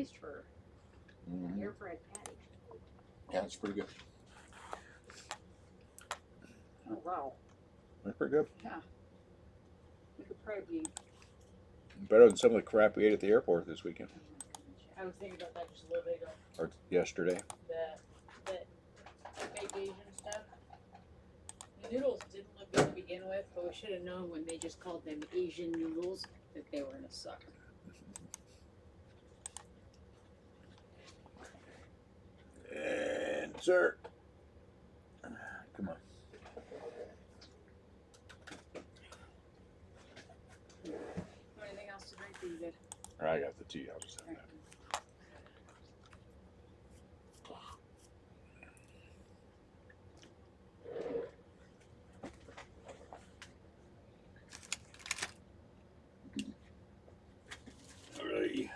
moist for an air fried patty. Yeah, it's pretty good. Oh wow. That's pretty good. Yeah. We could probably be. Better than some of the crap we ate at the airport this weekend. I was thinking about that just a little bit ago. Or yesterday. The baked Asian stuff. The noodles didn't look good to begin with, but we should have known when they just called them Asian noodles that they were gonna suck. And sir, come on. Anything else to drink? Are you good? I got the tea. I'll just have that. Alrighty.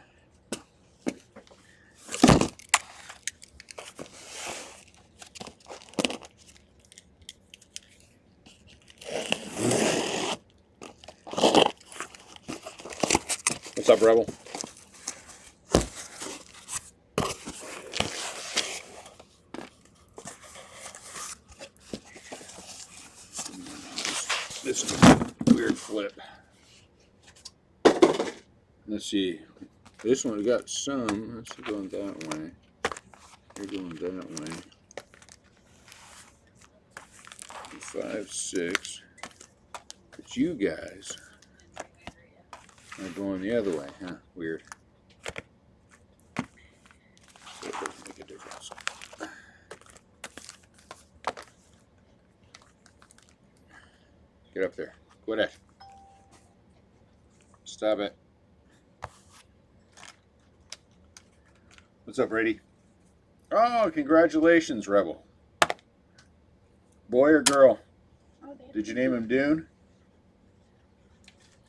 What's up, Rebel? This is a weird flip. Let's see. This one we got some. Let's see, going that way. You're going that way. 5, 6. But you guys are going the other way, huh? Weird. So it doesn't make a difference. Get up there. Quit it. Stop it. What's up, Brady? Oh, congratulations, Rebel. Boy or girl? Did you name him Dune?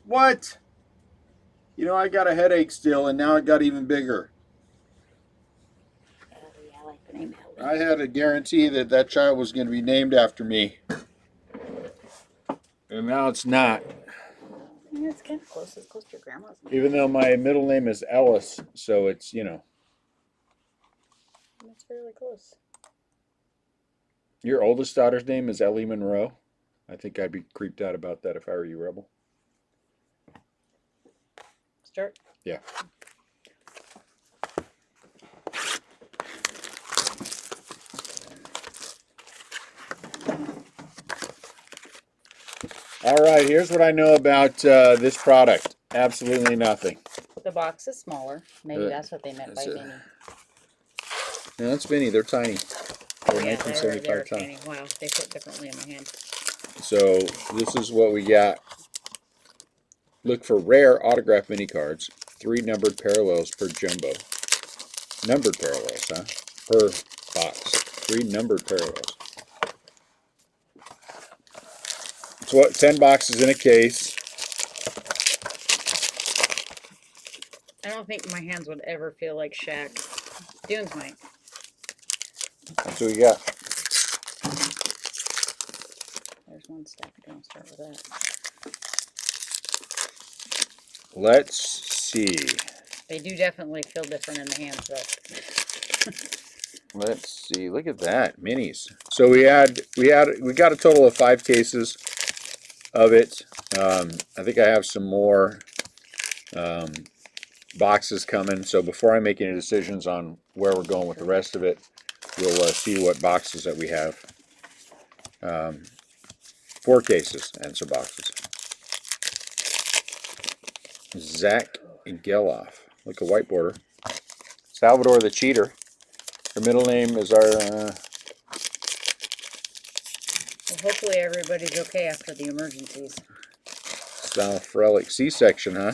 What? You know, I got a headache still, and now it got even bigger. Yeah, I like the name Ellie. I had a guarantee that that child was going to be named after me. And now it's not. Yeah, it's kind of close. It's close to your grandma's name. Even though my middle name is Ellis, so it's, you know. That's fairly close. Your oldest daughter's name is Ellie Monroe. I think I'd be creeped out about that if I were you, Rebel. Start? Yeah. All right, here's what I know about this product. Absolutely nothing. The box is smaller. Maybe that's what they meant by that's it. mini. No, that's Vinny. They're tiny. They're Yeah, they're 1975 tiny. tiny. Wow, they fit differently in my hand. So this is what we got. Look for rare autograph mini cards. 3 numbered parallels per jumbo. Numbered parallels, huh? Per box. 3 numbered parallels. It's what, 10 boxes in a case. I don't think my hands would ever feel like Shaq. Dune's might. That's what we got. There's one stack. I'm going to start with that. Let's see. They do definitely feel different in the hands, though. Let's see. Look at that. Minis. So we got a total of 5 cases of it. I think I have some more boxes coming. So before I make any decisions on where we're going with the rest of it, we'll see what boxes that we have. 4 cases and some boxes. Zach Geloff. Look, a white border. Salvador the Cheater. Her middle name is our... Well, hopefully everybody's okay after the emergencies. Sal Frelick. C-section, huh?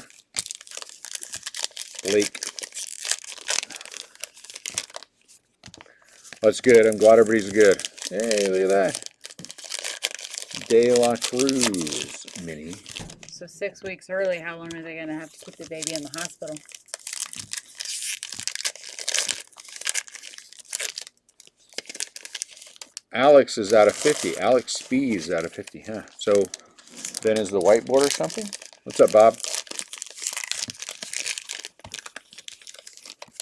Blake. That's good. I'm glad everybody's good. Hey, look at that. De La Cruz mini. So 6 weeks early, how long are they going to have to keep the baby in the hospital? Alex is out of 50. Alex Spee is out of 50, huh? So then is the whiteboard or something? What's up, Bob?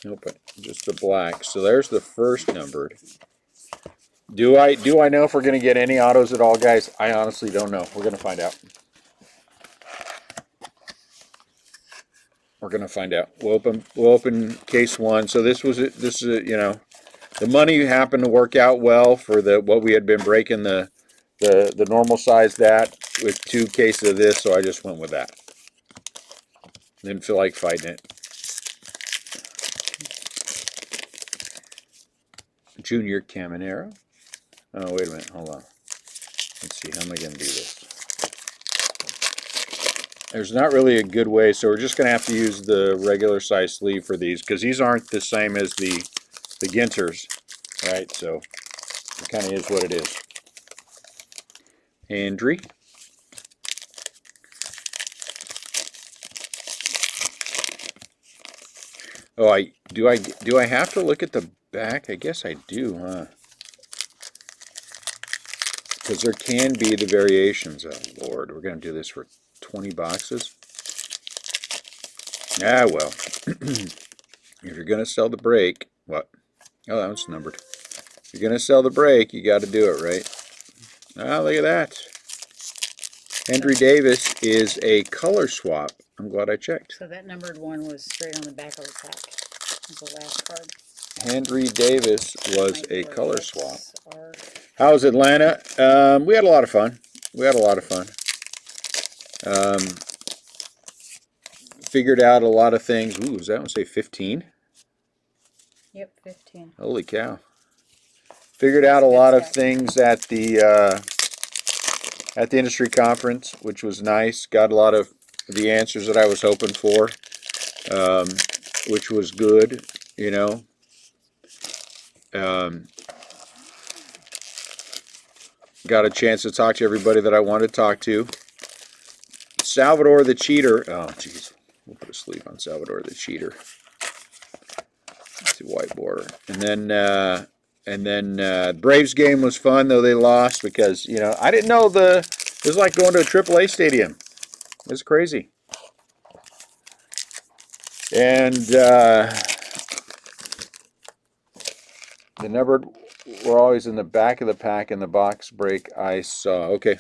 Nope, just the black. So there's the first numbered. Do I know if we're going to get any autos at all, guys? I honestly don't know. We're going to find out. We're going to find out. We'll open case 1. So this is you know, the money happened to work out well for what we had been breaking the normal size that with 2 cases of this, so I just went with that. Didn't feel like fighting it. Junior Caminero. Oh, wait a minute. Hold on. Let's see. How am I going to do this? There's not really a good way, so we're just going to have to use the regular size sleeve for these, because these aren't the same as the Ginters, right? So it kind of is what it is. Hendry. Oh, do I have to look at the back? I guess I do, huh? Because there can be the variations. Oh, Lord. We're going to do this for 20 boxes. Ah, well. If you're going to sell the break, what? Oh, that one's numbered. If you're going to sell the break, you got to do it, right? Ah, look at that. Henry Davis is a color swap. I'm glad I checked. So that numbered one was straight on the back of the pack. The last card. Henry Davis was a color swap. Are... How's Atlanta? We had a lot of fun. Figured out a lot of things. Ooh, does that one say 15? Yep, 15. Holy cow. Figured out a lot of things at the industry conference, which was nice. Got a lot of the answers that I was hoping for, which was good, you know. Got a chance to talk to everybody that I wanted to talk to. Salvador the Cheater. Oh, jeez. We'll put a sleeve on Salvador the Cheater. Let's see, white border. And then Braves game was fun, though they lost because, you know, I didn't know it was like going to a AAA stadium. It was crazy. And the numbered were always in the back of the pack in the box break I saw. Okay.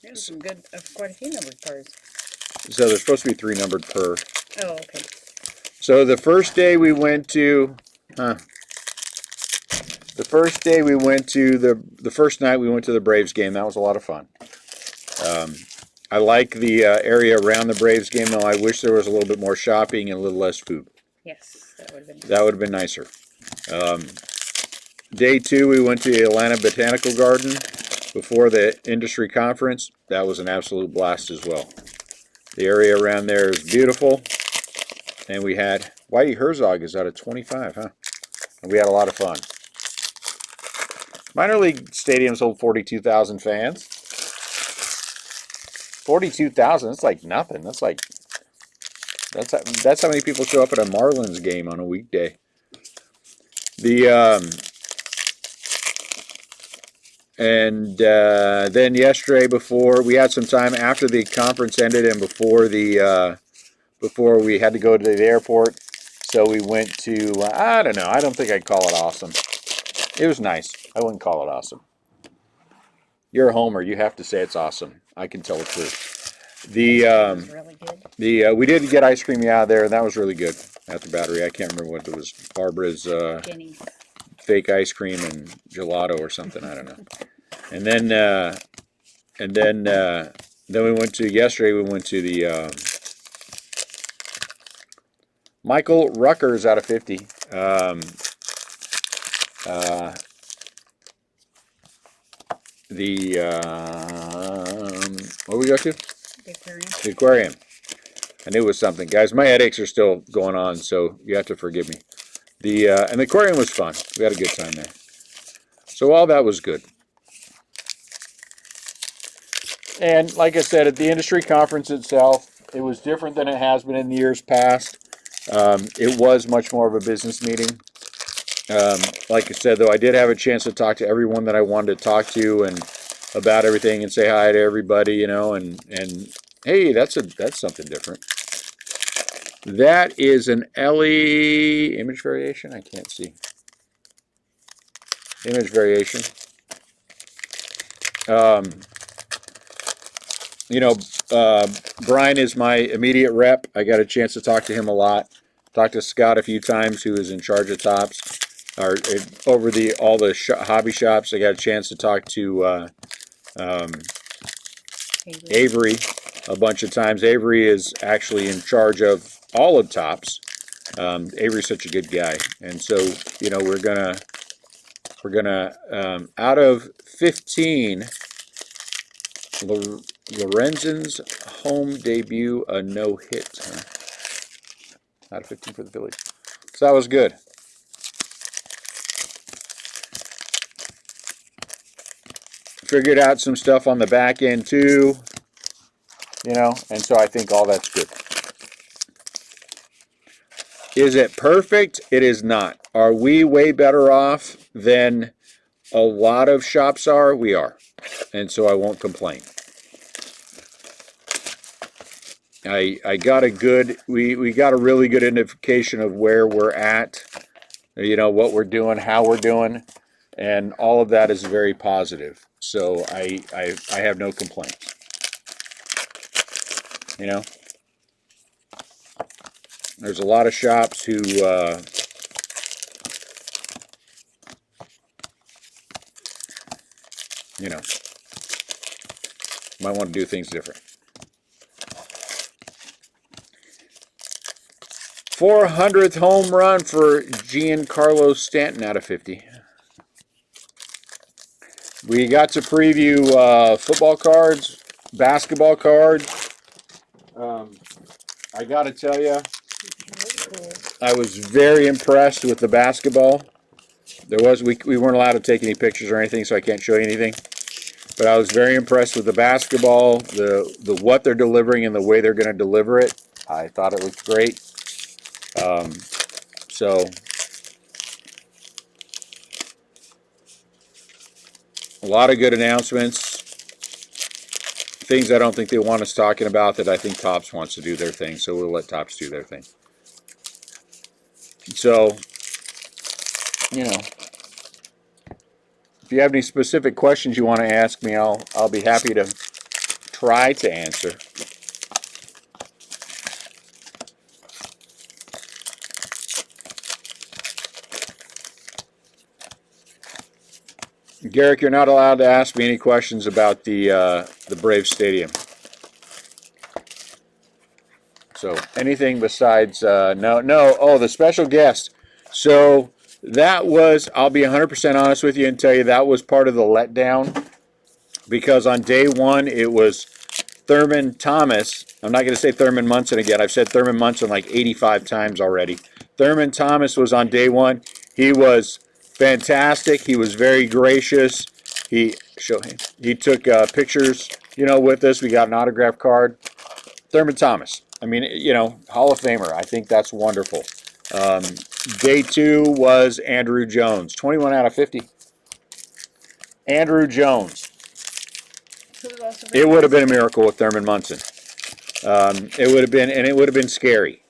There's some good, quite a few numbered cards. So there's supposed to be 3 numbered per. Oh, okay. So the first day we went to, the first day we went to the first night we went to the Braves game. That was a lot of fun. I like the area around the Braves game, though. I wish there was a little bit more shopping and a little less food. Yes, that would have been nice. That would have been nicer. Day 2, we went to the Atlanta Botanical Garden before the industry conference. That was an absolute blast as well. The area around there is beautiful. And we had, Whitey Herzog is out of 25, huh? And we had a lot of fun. Minor league stadiums hold 42,000 fans. 42,000, that's like nothing. That's how many people show up at a Marlins game on a weekday. Then yesterday, before we had some time after the conference ended and before we had to go to the airport, so we went to I don't know. I don't think I'd call it awesome. It was nice. I wouldn't call it awesome. You're a homer. You have to say it's awesome. I can tell the truth. It was really good. We did get ice cream out there, and that was really good at the Battery. I can't remember what it was. Barbara's fake ice cream and gelato or something. I don't know. And then we went to yesterday. We went to the Michael Ruckers out of 50. What we go to? The aquarium. The aquarium. I knew it was something. Guys, my headaches are still going on, so you have to forgive me. And the aquarium was fun. We had a good time there. So all that was good. And like I said, at the industry conference itself, it was different than it has been in the years past. It was much more of a business meeting. Like I said, though, I did have a chance to talk to everyone that I wanted to talk to and about everything and say hi to everybody, you know, and hey, that's something different. That is an LE image variation. I can't see. Image variation. You know, Brian is my immediate rep. I got a chance to talk to him a lot. Talked to Scott a few times, who is in charge of tops, or over all the hobby shops. I got a chance to talk to Avery a bunch of times. Avery is actually in charge of all of tops. Avery's such a good guy, and so you know we're gonna out of 15. Lorenzen's home debut, a no-hit. Huh? Out of 15 for the Phillies. So that was good. Figured out some stuff on the back end too, you know, and so I think all that's good. Is it perfect? It is not. Are we way better off than a lot of shops are? We are. And so I won't complain. I got a good, we got a really good indication of where we're at, you know, what we're doing, how we're doing, and all of that is very positive. So I have no complaints. You know, there's a lot of shops who, you know, might want to do things different. 400th home run for Giancarlo Stanton out of 50. We got to preview football cards, basketball cards. I got to tell you, I was very impressed with the basketball. We weren't allowed to take any pictures or anything, so I can't show you anything. But I was very impressed with the basketball, the what they're delivering and the way they're going to deliver it. I thought it looked great. So a lot of good announcements. Things I don't think they want us talking about that I think Topps wants to do their thing. So we'll let Topps do their thing. So, you know, if you have any specific questions you want to ask me, I'll be happy to try to answer. Garrick, you're not allowed to ask me any questions about the Braves Stadium. So anything besides no. Oh, the special guest. So that was, I'll be 100% honest with you and tell you that was part of the letdown, because on day one it was Thurman Thomas. I'm not going to say Thurman Munson again. I've said Thurman Munson like 85 times already. Thurman Thomas was on day one. He was fantastic. He was very gracious. He took pictures, you know, with us. We got an autograph card. Thurman Thomas. I mean, you know, Hall of Famer. I think that's wonderful. Day two was Andrew Jones. 21 out of 50. Andrew Jones. It would have been a miracle with Thurman Munson. It would have been, and it would have been scary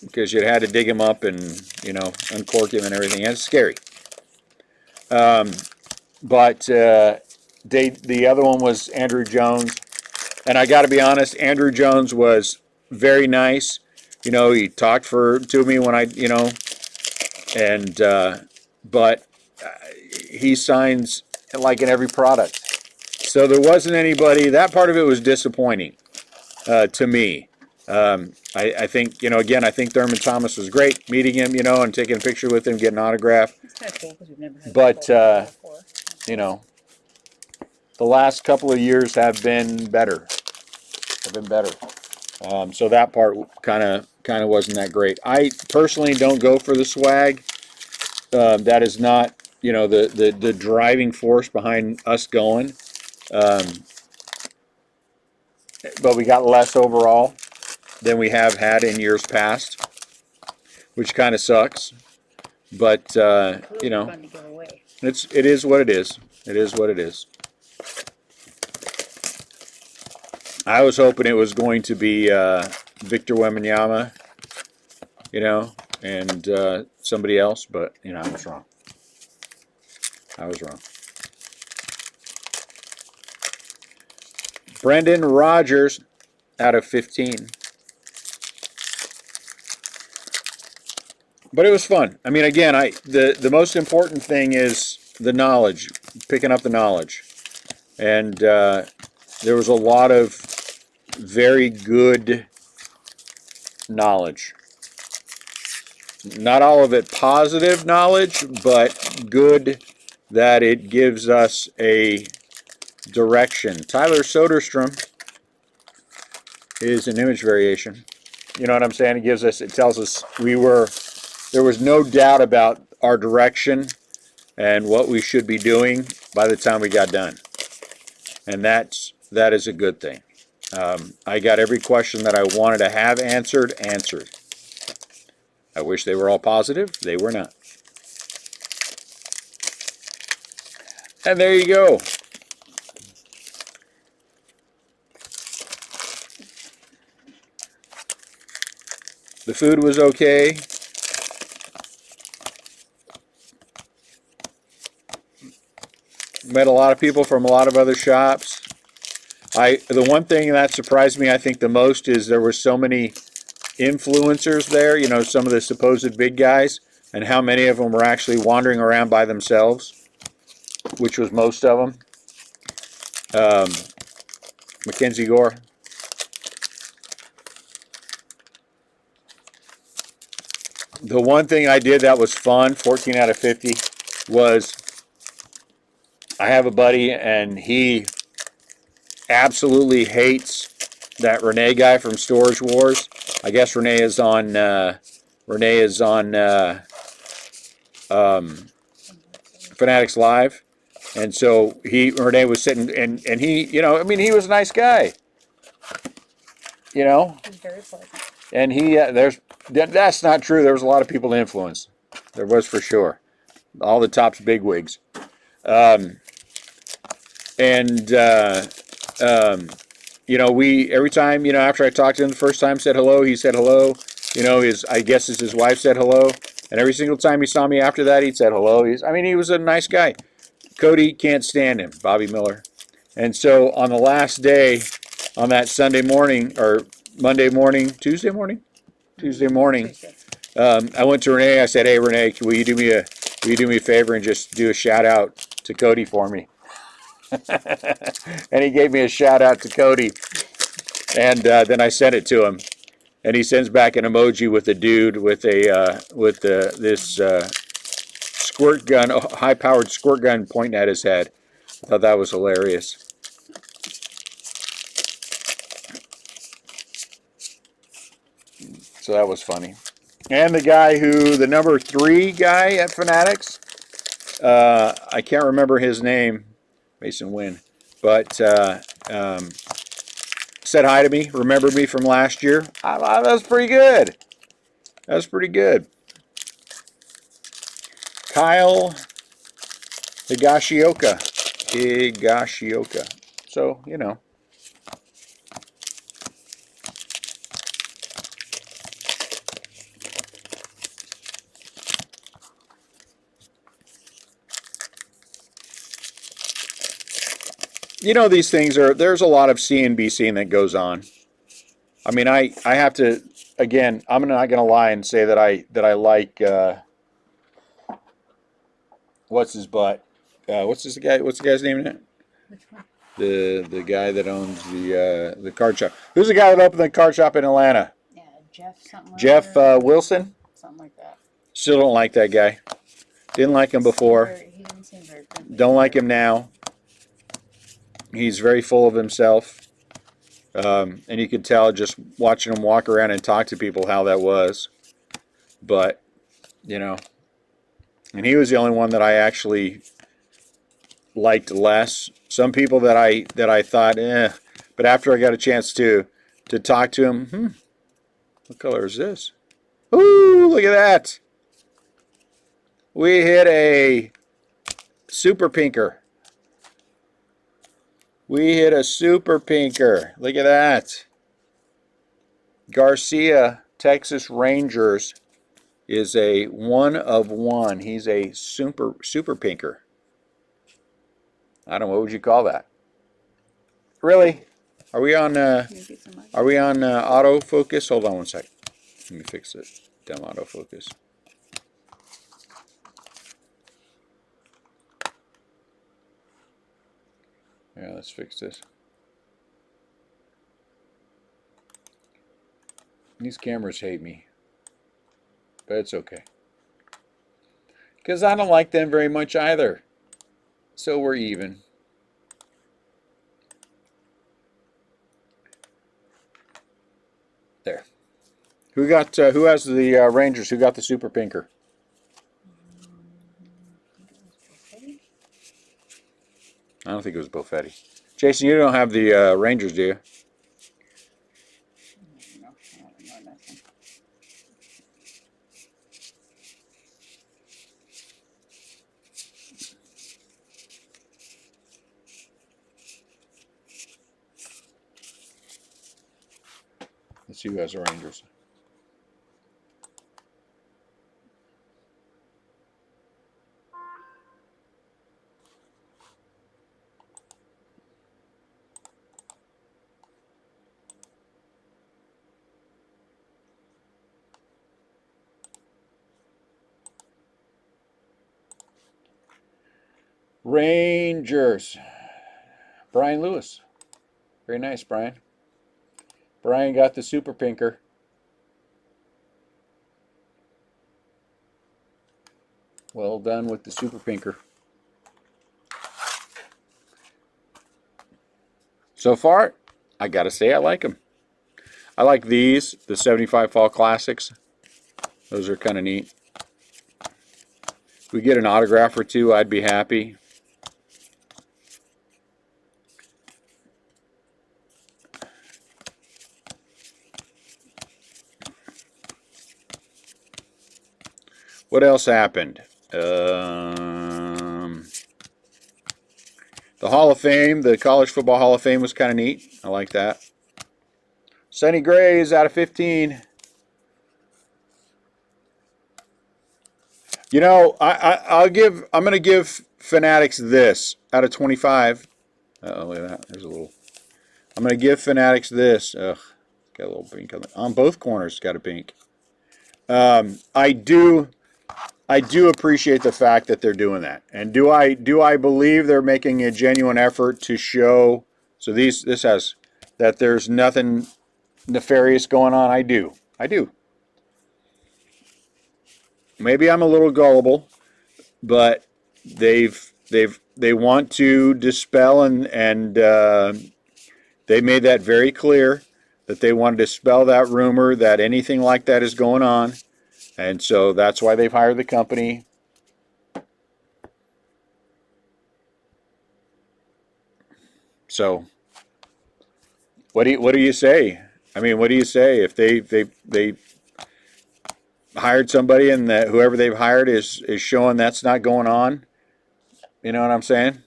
because you'd had to dig him up and, you know, uncork him and everything. It's scary. But the other one was Andrew Jones. And I got to be honest, Andrew Jones was very nice. You know, he talked to me when I, you know, and but he signs like in every product. So there wasn't anybody. That part of it was disappointing to me. I think, you know, again, I think Thurman Thomas was great meeting him, you know, and taking a picture with him, getting an autograph. It's kind of cool because we've never had But before. you know, the last couple of years have been better. So that part kind of wasn't that great. I personally don't go for the swag. That is not, you know, the driving force behind us going. But we got less overall than we have had in years past, which kind of sucks. But you know, Fun to give away. it is what it is. It is what it is. I was hoping it was going to be Victor Wembanyama, you know, and somebody else, but, you know, I was wrong. I was wrong. Brendan Rogers out of 15. But it was fun. I mean, again, the most important thing is the knowledge, picking up the knowledge. And there was a lot of very good knowledge. Not all of it positive knowledge, but good that it gives us a direction. Tyler Soderstrom is an image variation. You know what I'm saying? It tells us there was no doubt about our direction and what we should be doing by the time we got done. And that is a good thing. I got every question that I wanted to have answered. I wish they were all positive. They were not. And there you go. The food was okay. Met a lot of people from a lot of other shops. The one thing that surprised me, I think, the most is there were so many influencers there, you know, some of the supposed big guys, and how many of them were actually wandering around by themselves, which was most of them. Mackenzie Gore. The one thing I did that was fun, 14 out of 50, was I have a buddy and he absolutely hates that Renee guy from Storage Wars. I guess Renee is on Fanatics Live. And so Renee was sitting and he, you know, I mean, he was a nice guy. You know? He's very pleasant. And that's not true. There was a lot of people to influence. There was for sure. All the top's bigwigs. You know, every time, you know, after I talked to him the first time, said hello, he said hello. You know, I guess his wife said hello. And every single time he saw me after that, he said hello. He was a nice guy. Cody can't stand him, Bobby Miller. And so on the last day, on that Sunday morning, or Monday morning, Tuesday morning, I went to Renee. I said, "Hey, Renee, will you do me a favor and just do a shout out to Cody for me?" And he gave me a shout out to Cody, and then I sent it to him, and he sends back an emoji with a dude with this squirt gun, high-powered squirt gun pointing at his head. I thought that was hilarious. So that was funny. And the number 3 guy at Fanatics, I can't remember his name, Mason Wynn, but said hi to me, remembered me from last year. That was pretty good. That was pretty good. Kyle Higashioka. So, you know. You know, these things there's a lot of CNBCing that goes on. I mean, I have to, again, I'm not going to lie and say that I like, what's his butt? What's the guy's name in it? Which one? The guy that owns the card shop. Who's the guy that opened the card shop in Atlanta? Yeah, Jeff something. Jeff Wilson? Something like that. Still don't like that guy. Didn't like him before. He didn't seem very friendly. Don't like him now. He's very full of himself. And you could tell just watching him walk around and talk to people how that was. But, you know. And he was the only one that I actually liked less. Some people that I thought, but after I got a chance to talk to him, what color is this? Ooh, look at that. We hit a super pinker. We hit a super pinker. Look at that. Garcia, Texas Rangers is a 1 of 1. He's a super pinker. I don't know, what would you call that? Really? Are we on autofocus? Hold on one sec. Let me fix it. Dumb autofocus. Yeah, let's fix this. These cameras hate me, but it's okay. Because I don't like them very much either. So we're even. There. Who got? Who has the Rangers? Who got the super pinker? I don't think it was Buffetti. Jason, you don't have the Rangers, do you? Let's see who has the Rangers. Rangers. Brian Lewis. Very nice, Brian. Brian got the super pinker. Well done with the super pinker. So far, I gotta say I like them. I like these, the 75 Fall Classics. Those are kind of neat. If we get an autograph or two, I'd be happy. What else happened? The Hall of Fame, the College Football Hall of Fame was kind of neat. I like that. Sonny Gray's out of 15. You know, I'm going to give Fanatics this out of 25. Uh-oh, look at that. There's a little. I'm going to give Fanatics this. Ugh, got a little pink on both corners. Got a pink. I do appreciate the fact that they're doing that. And do I believe they're making a genuine effort to show, so this has, that there's nothing nefarious going on? I do. Maybe I'm a little gullible, but they want to dispel and they made that very clear that they want to dispel that rumor that anything like that is going on. And so that's why they've hired the company. So what do you say? I mean, what do you say if they hired somebody and that whoever they've hired is showing that's not going on? You know what I'm saying?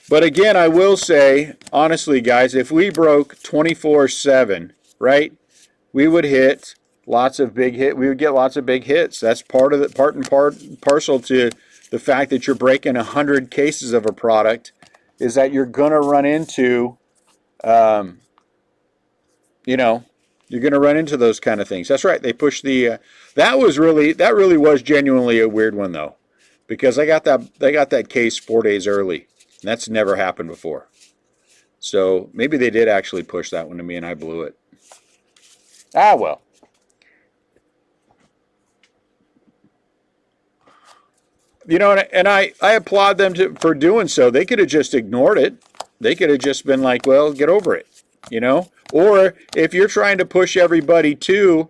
But again, I will say, honestly, guys, if we broke 24/7, right, we would hit lots of big hit. We would get lots of big hits. That's part and parcel to the fact that you're breaking 100 cases of a product, is that you're gonna run into, you know, you're gonna run into those kind of things. That's right. They pushed the. That really was genuinely a weird one though, because they got that case 4 days early. And that's never happened before. So maybe they did actually push that one to me and I blew it. Ah, well. You know, and I applaud them for doing so. They could have just ignored it. They could have just been like, well, get over it, you know? Or if you're trying to push everybody to,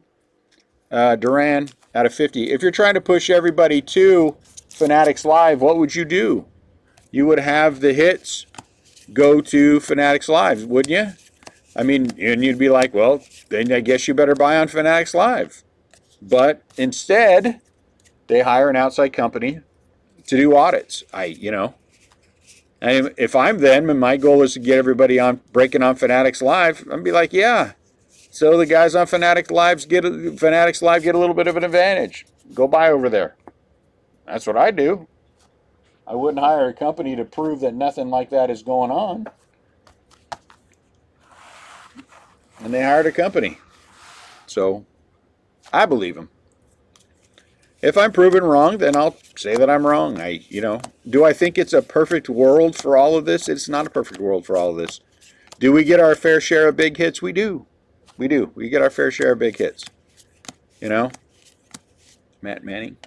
Duran out of 50, if you're trying to push everybody to Fanatics Live, what would you do? You would have the hits go to Fanatics Live, wouldn't you? I mean, and you'd be like, well, then I guess you better buy on Fanatics Live. But instead, they hire an outside company to do audits. If I'm them and my goal is to get everybody on breaking on Fanatics Live, I'd be like, yeah, so the guys on Fanatics Live get a little bit of an advantage. Go buy over there. That's what I do. I wouldn't hire a company to prove that nothing like that is going on. And they hired a company. So I believe them. If I'm proven wrong, then I'll say that I'm wrong. Do I think it's a perfect world for all of this? It's not a perfect world for all of this. Do we get our fair share of big hits? We do. We do. We get our fair share of big hits. Matt Manning.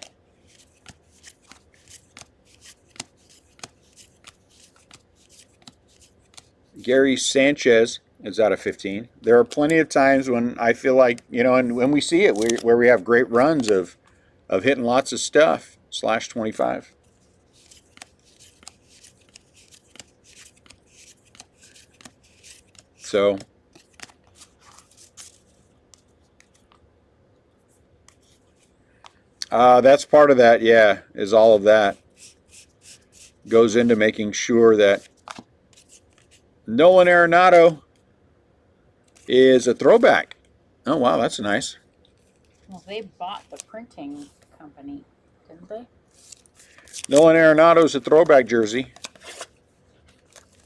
Gary Sanchez is out of 15. There are plenty of times when I feel like, and when we see it, where we have great runs of hitting lots of stuff, /25. So, that's part of that, yeah, is all of that. Goes into making sure that Nolan Arenado is a throwback. Oh, wow, that's nice. Well, they bought the printing company, didn't they? Nolan Arenado's a throwback jersey.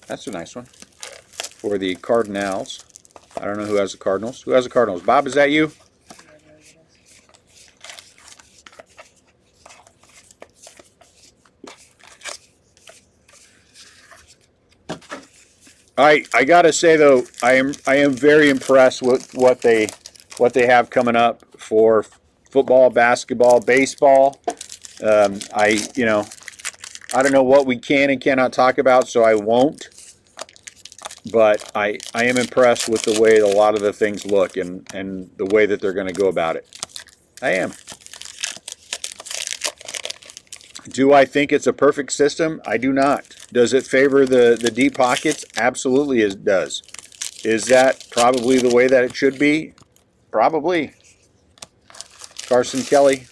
That's a nice one. For the Cardinals. I don't know who has the Cardinals. Who has the Cardinals? Bob, is that you? I gotta say though, I am very impressed with what they have coming up for football, basketball, baseball. I don't know what we can and cannot talk about, so I won't. But I am impressed with the way a lot of the things look and the way that they're going to go about it. I am. Do I think it's a perfect system? I do not. Does it favor the deep pockets? Absolutely it does. Is that probably the way that it should be? Probably. Carson Kelly.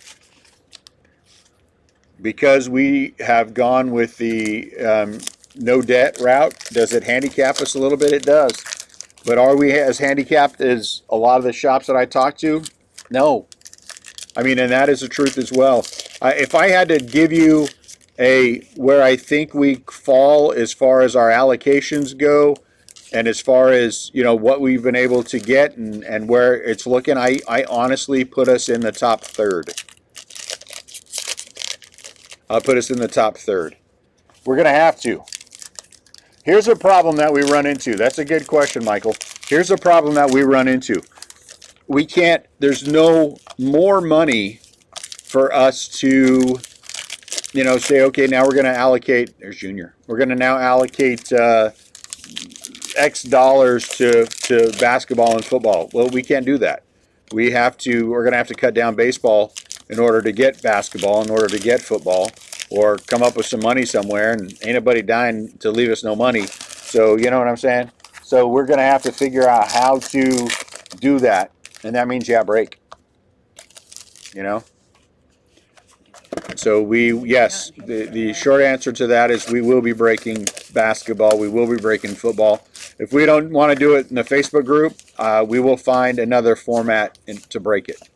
Because we have gone with the no debt route, does it handicap us a little bit? It does. But are we as handicapped as a lot of the shops that I talk to? No. I mean, and that is the truth as well. If I had to give you where I think we fall as far as our allocations go, and as far as what we've been able to get and where it's looking, I honestly put us in the top third. I'll put us in the top third. We're going to have to. Here's a problem that we run into. That's a good question, Michael. Here's a problem that we run into. We can't, there's no more money for us to, say, okay, now we're going to allocate, there's Junior. We're going to now allocate X dollars to basketball and football. Well, we can't do that. We're going to have to cut down baseball in order to get basketball, in order to get football, or come up with some money somewhere, and ain't nobody dying to leave us no money. So, you know what I'm saying? So we're going to have to figure out how to do that, and that means break. So the short answer to that is we will be breaking basketball, we will be breaking football. If we don't want to do it in the Facebook group, we will find another format to break it.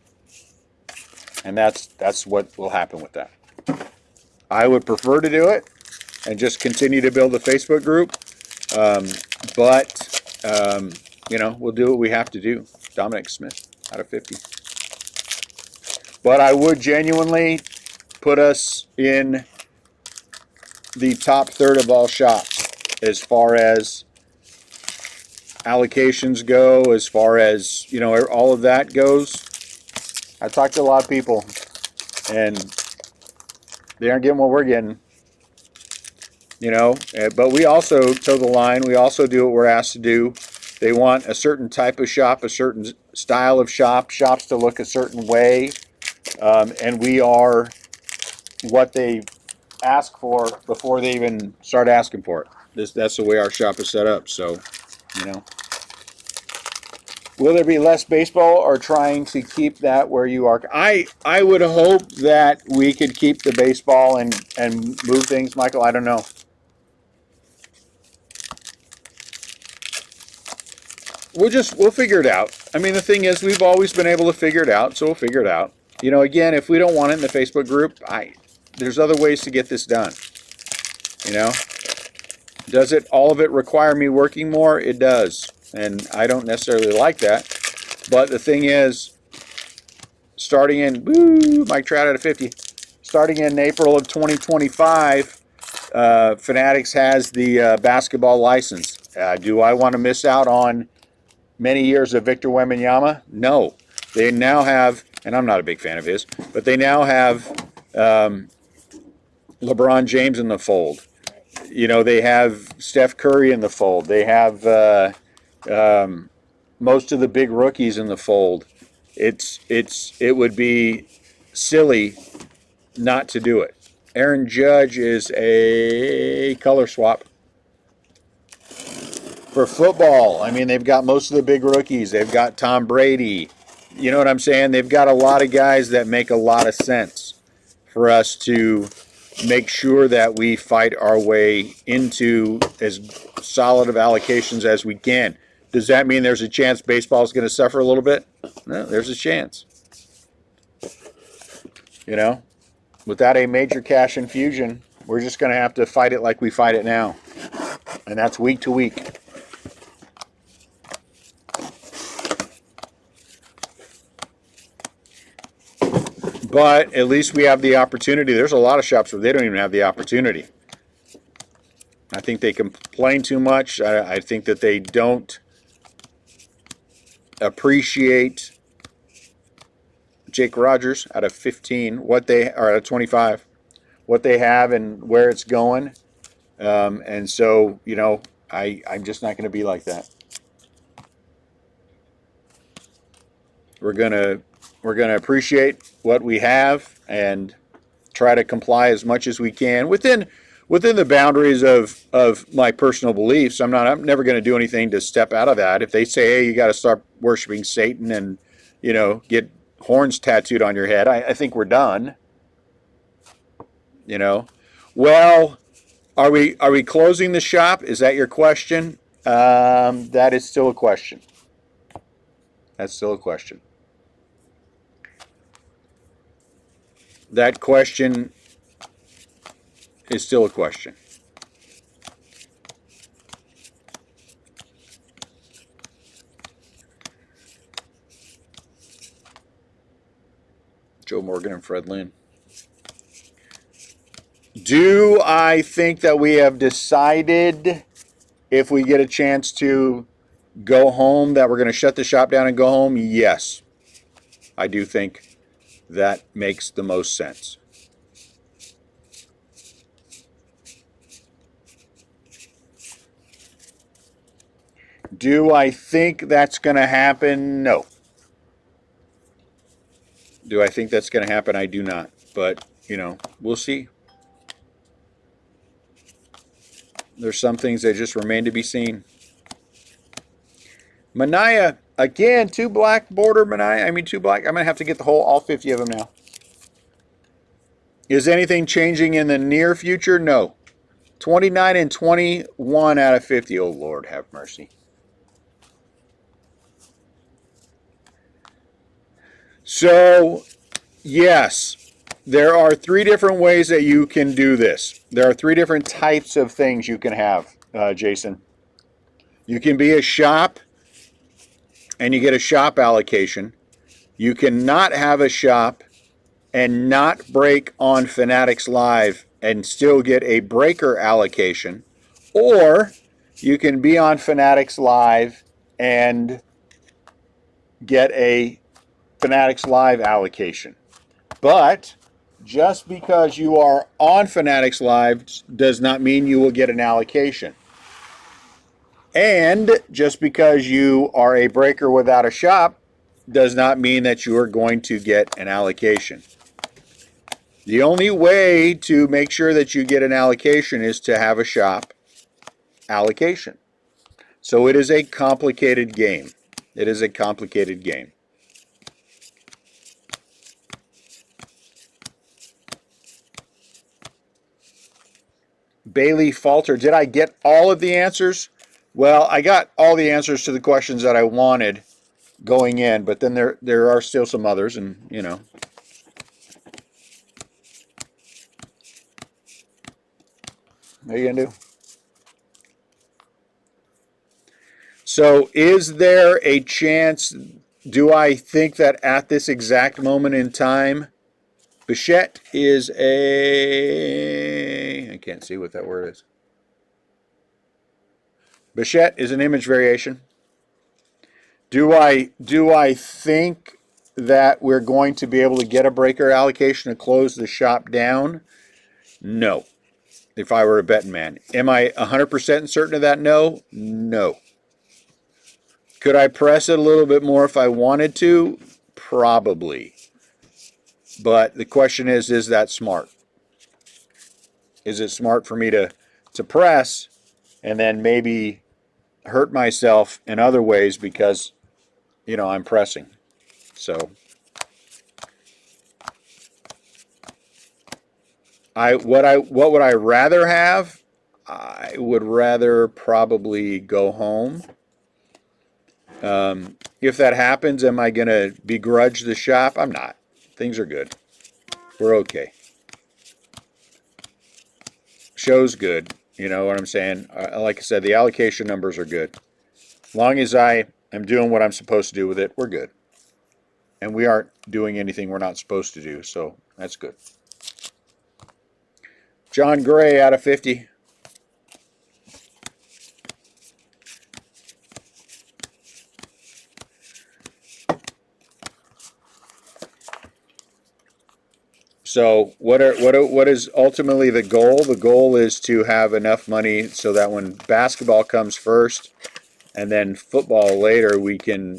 And that's what will happen with that. I would prefer to do it and just continue to build a Facebook group. But we'll do what we have to do. Dominic Smith out of 50. But I would genuinely put us in the top third of all shops as far as allocations go, as far as, all of that goes. I talked to a lot of people, and they aren't getting what we're getting. But we also toe the line. We also do what we're asked to do. They want a certain type of shop, a certain style of shops to look a certain way. And we are what they ask for before they even start asking for it. That's the way our shop is set up. So, will there be less baseball, or trying to keep that where you are? I would hope that we could keep the baseball and move things, Michael. I don't know. We'll figure it out. I mean, the thing is, we've always been able to figure it out, so we'll figure it out. You know, again, if we don't want it in the Facebook group, there's other ways to get this done. You know, does it, all of it require me working more? It does, and I don't necessarily like that. But the thing is, starting in, Mike Trout at a 50, starting in April of 2025, Fanatics has the basketball license. Do I want to miss out on many years of Victor Wembanyama? No. They now have, and I'm not a big fan of his, but they now have LeBron James in the fold. You know, they have Steph Curry in the fold. They have most of the big rookies in the fold. It would be silly not to do it. Aaron Judge is a color swap. For football, I mean, they've got most of the big rookies. They've got Tom Brady. You know what I'm saying? They've got a lot of guys that make a lot of sense for us to make sure that we fight our way into as solid of allocations as we can. Does that mean there's a chance baseball is going to suffer a little bit? No, there's a chance. You know, without a major cash infusion, we're just going to have to fight it like we fight it now. And that's week to week. But at least we have the opportunity. There's a lot of shops where they don't even have the opportunity. I think they complain too much. I think that they don't appreciate Jake Rogers out of 15, what they are out of 25, what they have and where it's going. And so, you know, I'm just not going to be like that. We're gonna appreciate what we have and try to comply as much as we can within the boundaries of my personal beliefs. I'm never going to do anything to step out of that. If they say, hey, you got to start worshiping Satan and, you know, get horns tattooed on your head, I think we're done. You know, well, are we closing the shop? Is that your question? That is still a question. That's still a question. That question is still a question. Joe Morgan and Fred Lynn. Do I think that we have decided, if we get a chance to go home, that we're going to shut the shop down and go home? Yes. I do think that makes the most sense. Do I think that's going to happen? No. Do I think that's going to happen? I do not. But, you know, we'll see. There's some things that just remain to be seen. Manaya, again, 2 black border Manaya. I mean, 2 black. I'm going to have to get all 50 of them now. Is anything changing in the near future? No. 29 and 21 out of 50. Oh, Lord, have mercy. So, yes, there are 3 different ways that you can do this. There are 3 different types of things you can have, Jason. You can be a shop, and you get a shop allocation. You cannot have a shop and not break on Fanatics Live and still get a breaker allocation. Or you can be on Fanatics Live and get a Fanatics Live allocation. But just because you are on Fanatics Live does not mean you will get an allocation. And just because you are a breaker without a shop does not mean that you are going to get an allocation. The only way to make sure that you get an allocation is to have a shop allocation. So it is a complicated game. It is a complicated game. Bailey Falter, did I get all of the answers? Well, I got all the answers to the questions that I wanted, going in, but then there are still some others, and you know. What are you gonna do? So is there a chance, do I think that at this exact moment in time, Bichette is I can't see what that word is. Bichette is an image variation. Do I think that we're going to be able to get a breaker allocation to close the shop down? No. If I were a betting man. Am I 100% certain of that? No. No. Could I press it a little bit more if I wanted to? Probably. But the question is that smart? Is it smart for me to press and then maybe hurt myself in other ways because, you know, I'm pressing? So what would I rather have? I would rather probably go home. If that happens, am I going to begrudge the shop? I'm not. Things are good. We're okay. Show's good. You know what I'm saying? Like I said, the allocation numbers are good. As long as I am doing what I'm supposed to do with it, we're good. And we aren't doing anything we're not supposed to do, so that's good. John Gray out of 50. So what is ultimately the goal? The goal is to have enough money so that when basketball comes first and then football later, we can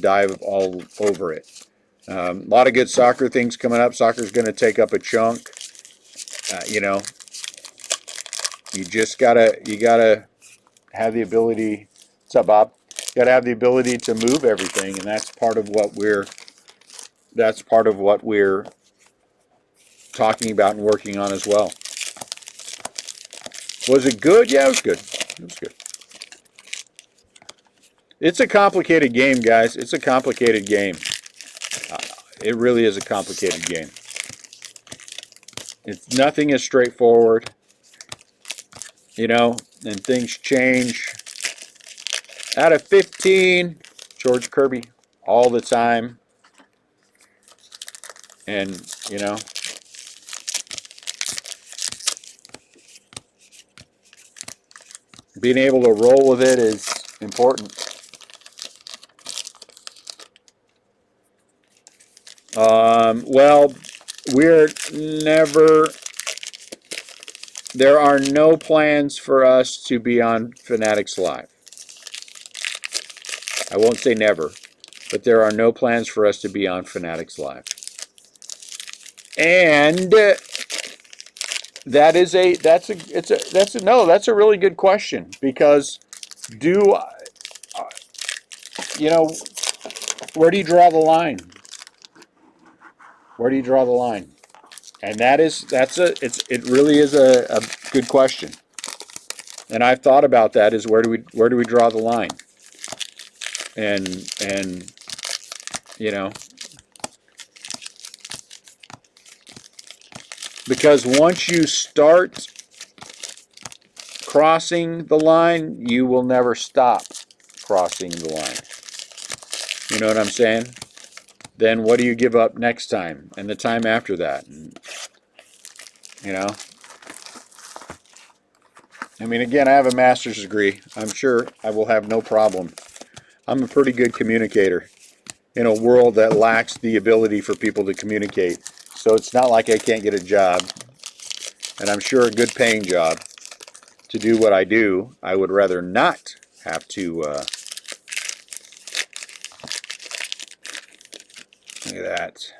dive all over it. A lot of good soccer things coming up. Soccer's going to take up a chunk. You know, you gotta have the ability. What's up, Bob? You gotta have the ability to move everything, and that's part of what we're talking about and working on as well. Was it good? Yeah, it was good. It was good. It's a complicated game, guys. It's a complicated game. It really is a complicated game. Nothing is straightforward, you know, and things change. Out of 15, George Kirby, all the time. And, you know, being able to roll with it is important. Well, there are no plans for us to be on Fanatics Live. I won't say never, but there are no plans for us to be on Fanatics Live. And that's a really good question, because you know, where do you draw the line? Where do you draw the line? And it really is a good question. And I've thought about that, is where do we draw the line? And you know, because once you start crossing the line, you will never stop crossing the line. You know what I'm saying? Then what do you give up next time and the time after that? And, you know, I mean, again, I have a master's degree. I'm sure I will have no problem. I'm a pretty good communicator in a world that lacks the ability for people to communicate. So it's not like I can't get a job, and I'm sure a good paying job to do what I do. I would rather not have to, look at that.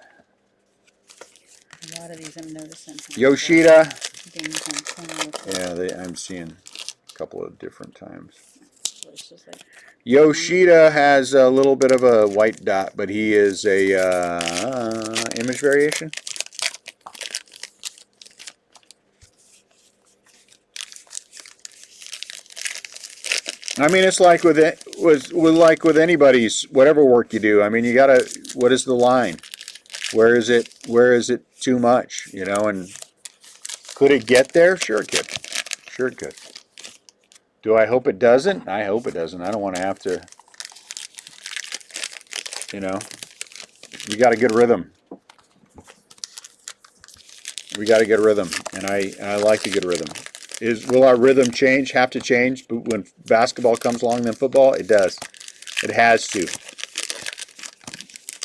A lot of these I'm noticing. Yoshida. Things on corner with Yeah, I'm seeing a couple of different times. so it's just like Yoshida has a little bit of a white dot, but he is a image variation. I mean, it's like with it was like with anybody's whatever work you do. I mean, you gotta. What is the line? Where is it? Where is it too much? You know, and could it get there? Sure it could. Sure it could. Do I hope it doesn't? I hope it doesn't. I don't want to have to. You know, we got a good rhythm. We got a good rhythm, and I like a good rhythm. Will our rhythm change? Have to change? But when basketball comes along, then football, it does. It has to.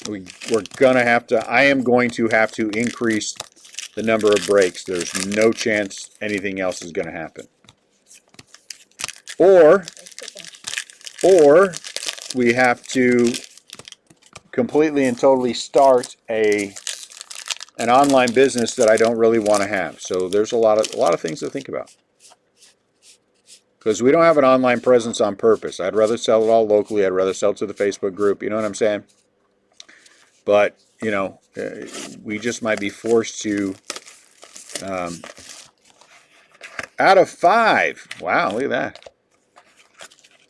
We're gonna have to. I am going to have to increase the number of breaks. There's no chance anything else is going to happen. Or we have to completely and totally start an online business that I don't really want to have. So there's a lot of things to think about. Because we don't have an online presence on purpose. I'd rather sell it all locally. I'd rather sell it to the Facebook group. You know what I'm saying? But, you know, we just might be forced to, out of 5. Wow, look at that.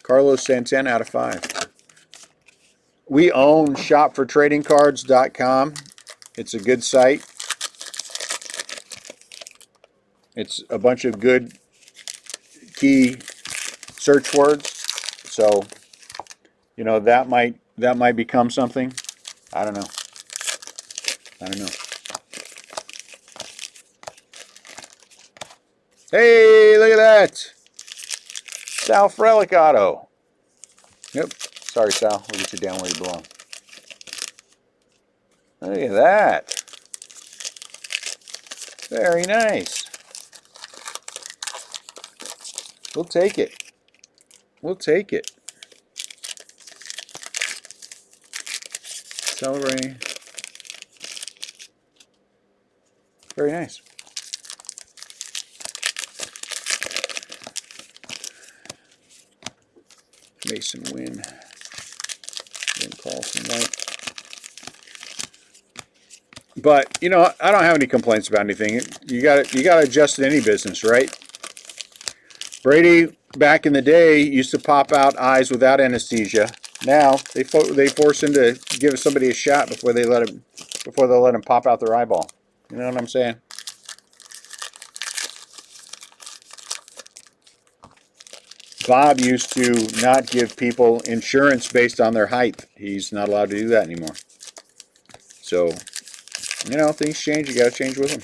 Carlos Santana out of 5. We own shopfortradingcards.com. It's a good site. It's a bunch of good key search words. So, you know, that might become something. I don't know. Hey, look at that. Sal Frelick Auto. Yep. Sorry, Sal. We'll get you down where you belong. Look at that. Very nice. We'll take it. We'll take it. Celery. Very nice. Mason Wynn. Then Carlson White. But you know, I don't have any complaints about anything. You got to adjust in any business, right? Brady back in the day used to pop out eyes without anesthesia. Now they force him to give somebody a shot before they let him pop out their eyeball. You know what I'm saying? Bob used to not give people insurance based on their height. He's not allowed to do that anymore. So, you know, things change. You got to change with them.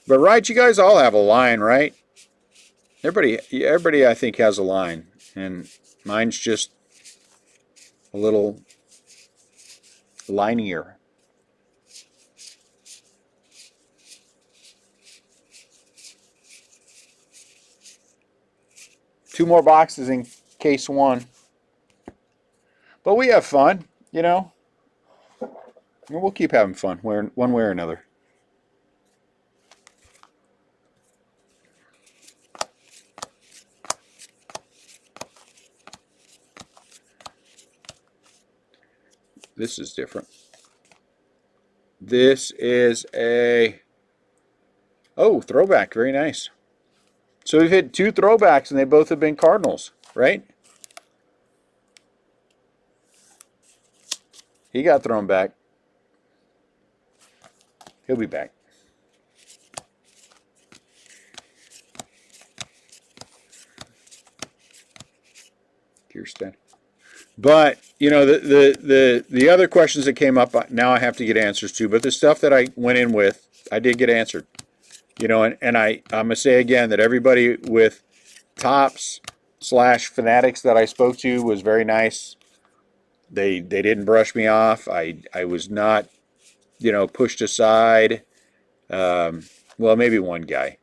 But right, you guys all have a line, right? Everybody I think has a line, and mine's just a little linier. Two more boxes in case one. But we have fun, you know. And we'll keep having fun one way or another. This is different. This is a throwback. Very nice. So we've hit 2 throwbacks, and they both have been Cardinals, right? He got thrown back. He'll be back. Kirsten. But, you know, the other questions that came up, now I have to get answers to. But the stuff that I went in with, I did get answered. You know, and I'm going to say again that everybody with Tops / Fanatics that I spoke to was very nice. They didn't brush me off. I was not, you know, pushed aside. Well, maybe one guy.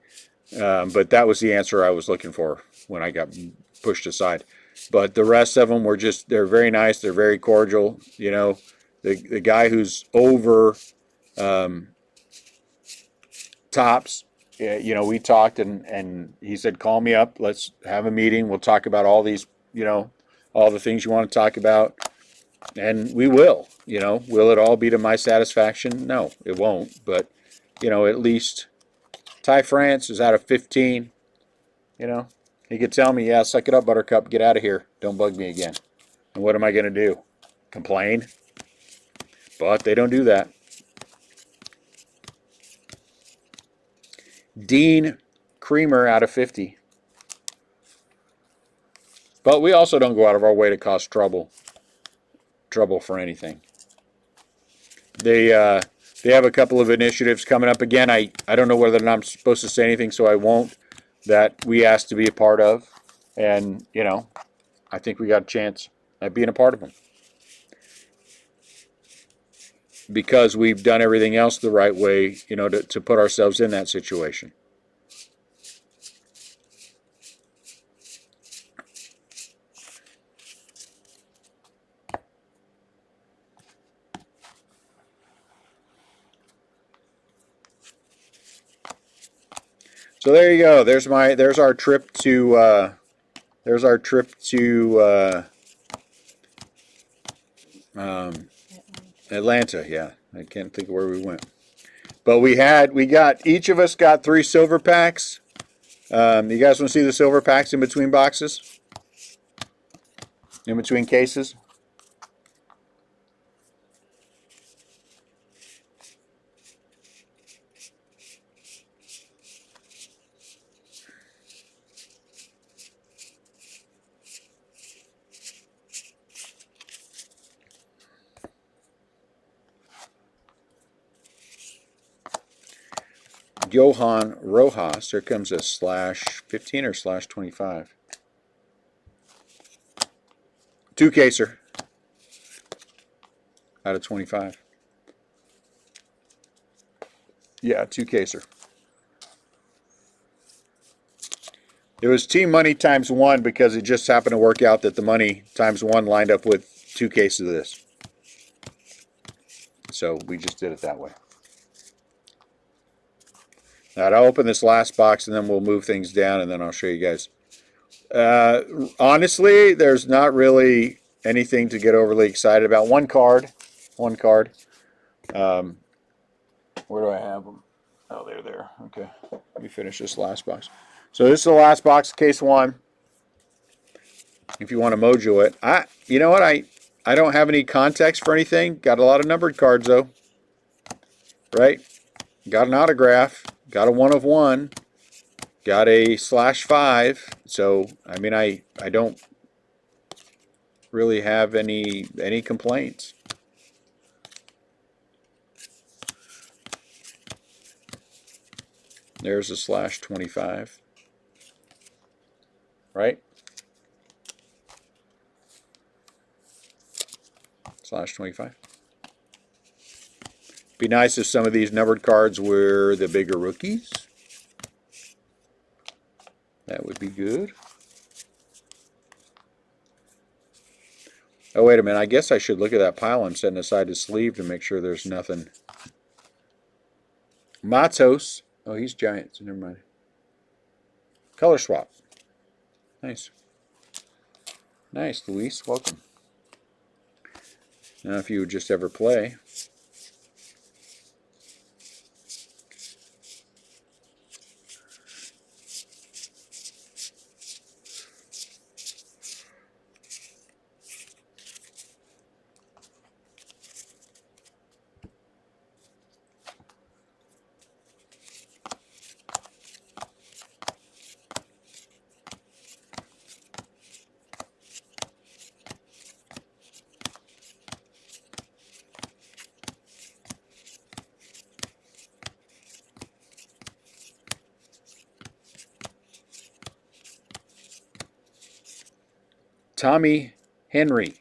But that was the answer I was looking for when I got pushed aside. But the rest of them were they're very nice. They're very cordial. You know, the guy who's over Tops, you know, we talked and he said, call me up. Let's have a meeting. We'll talk about all these, you know, all the things you want to talk about. And we will, you know, will it all be to my satisfaction? No, it won't. But you know, at least Ty France is out of 15. You know, he could tell me, yeah, suck it up, Buttercup, get out of here, don't bug me again. And what am I going to do? Complain? But they don't do that. Dean Creamer out of 50. But we also don't go out of our way to cause trouble for anything. They have a couple of initiatives coming up. Again, I don't know whether or not I'm supposed to say anything, so I won't, that we asked to be a part of. And, you know, I think we got a chance at being a part of them. Because we've done everything else the right way, you know, to put ourselves in that situation. So there you go. There's our trip to Atlanta. Yeah, I can't think of where we went, but each of us got 3 silver packs. You guys want to see the silver packs in between boxes, in between cases? Johan Rojas. There comes a /15 or /25. 2 caser out of 25. Yeah, 2 caser. It was team money times 1 because it just happened to work out that the money times 1 lined up with 2 cases of this. So we just did it that way. All right, I'll open this last box and then we'll move things down and then I'll show you guys. Honestly, there's not really anything to get overly excited about. One card. Where do I have them? Oh, they're there. Okay, let me finish this last box. So this is the last box, case 1. If you want to mojo it, you know what? I don't have any context for anything. Got a lot of numbered cards though. Right? Got an autograph. Got a 1 of 1. Got a /5. So I mean, I don't really have any complaints. There's a /25. Right? /25. Be nice if some of these numbered cards were the bigger rookies. That would be good. Oh, wait a minute. I guess I should look at that pile I'm setting aside to sleeve to make sure there's nothing. Matos. Oh, he's giant, so never mind. Color swap. Nice. Nice, Luis. Welcome. Now, if you would just ever play. Tommy Henry.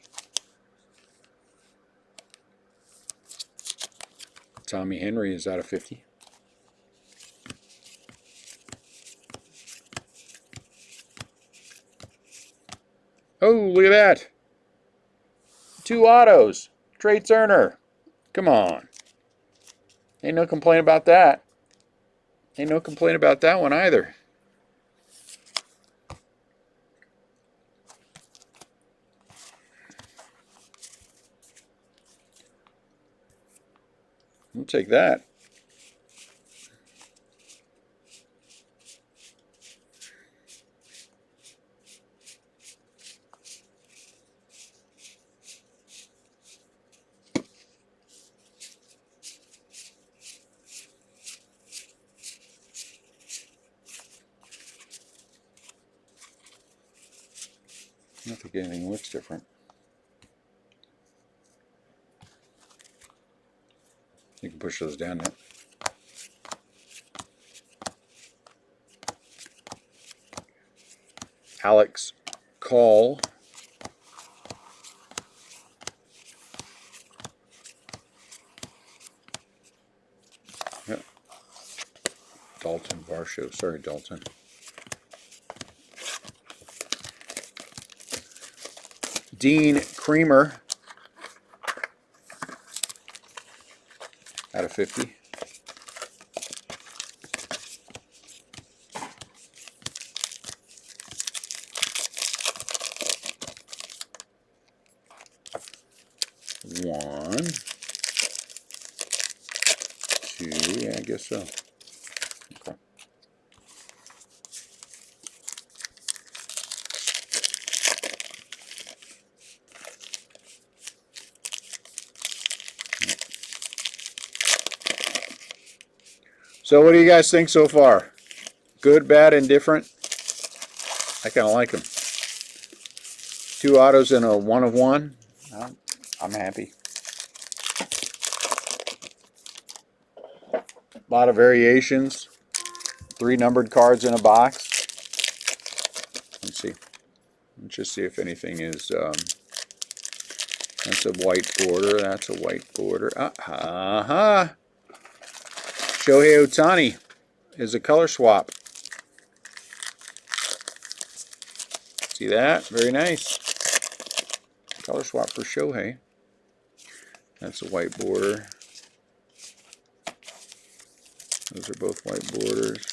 Tommy Henry is out of 50. Oh, look at that. 2 autos. Trey Turner. Come on. Ain't no complaint about that. Ain't no complaint about that one either. We'll take that. think anything looks different. You can push those down now. Alex Call. Yeah. Dalton Varsho. Sorry, Dalton. Dean Creamer out of 50. One, two, yeah, I guess so. Okay. So what do you guys think so far? Good, bad, indifferent? I kind of like them. 2 autos and a 1 of 1. I'm happy. A lot of variations. 3 numbered cards in a box. Let's see. Let's just see if anything is... that's a white border. That's a white border. Shohei Ohtani is a color swap. See that? Very nice. Color swap for Shohei. That's a white border. Those are both white borders.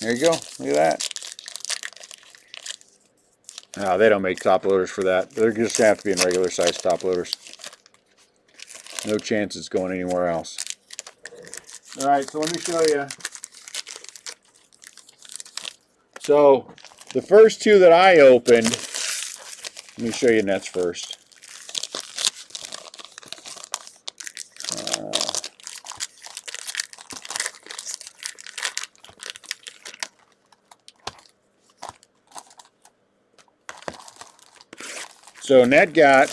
There you go. Look at that. No, they don't make top loaders for that. They're just going to have to be in regular size top loaders. No chance it's going anywhere else. Alright, so let me show you. So, the first 2 that I opened, let me show you nets first. So net got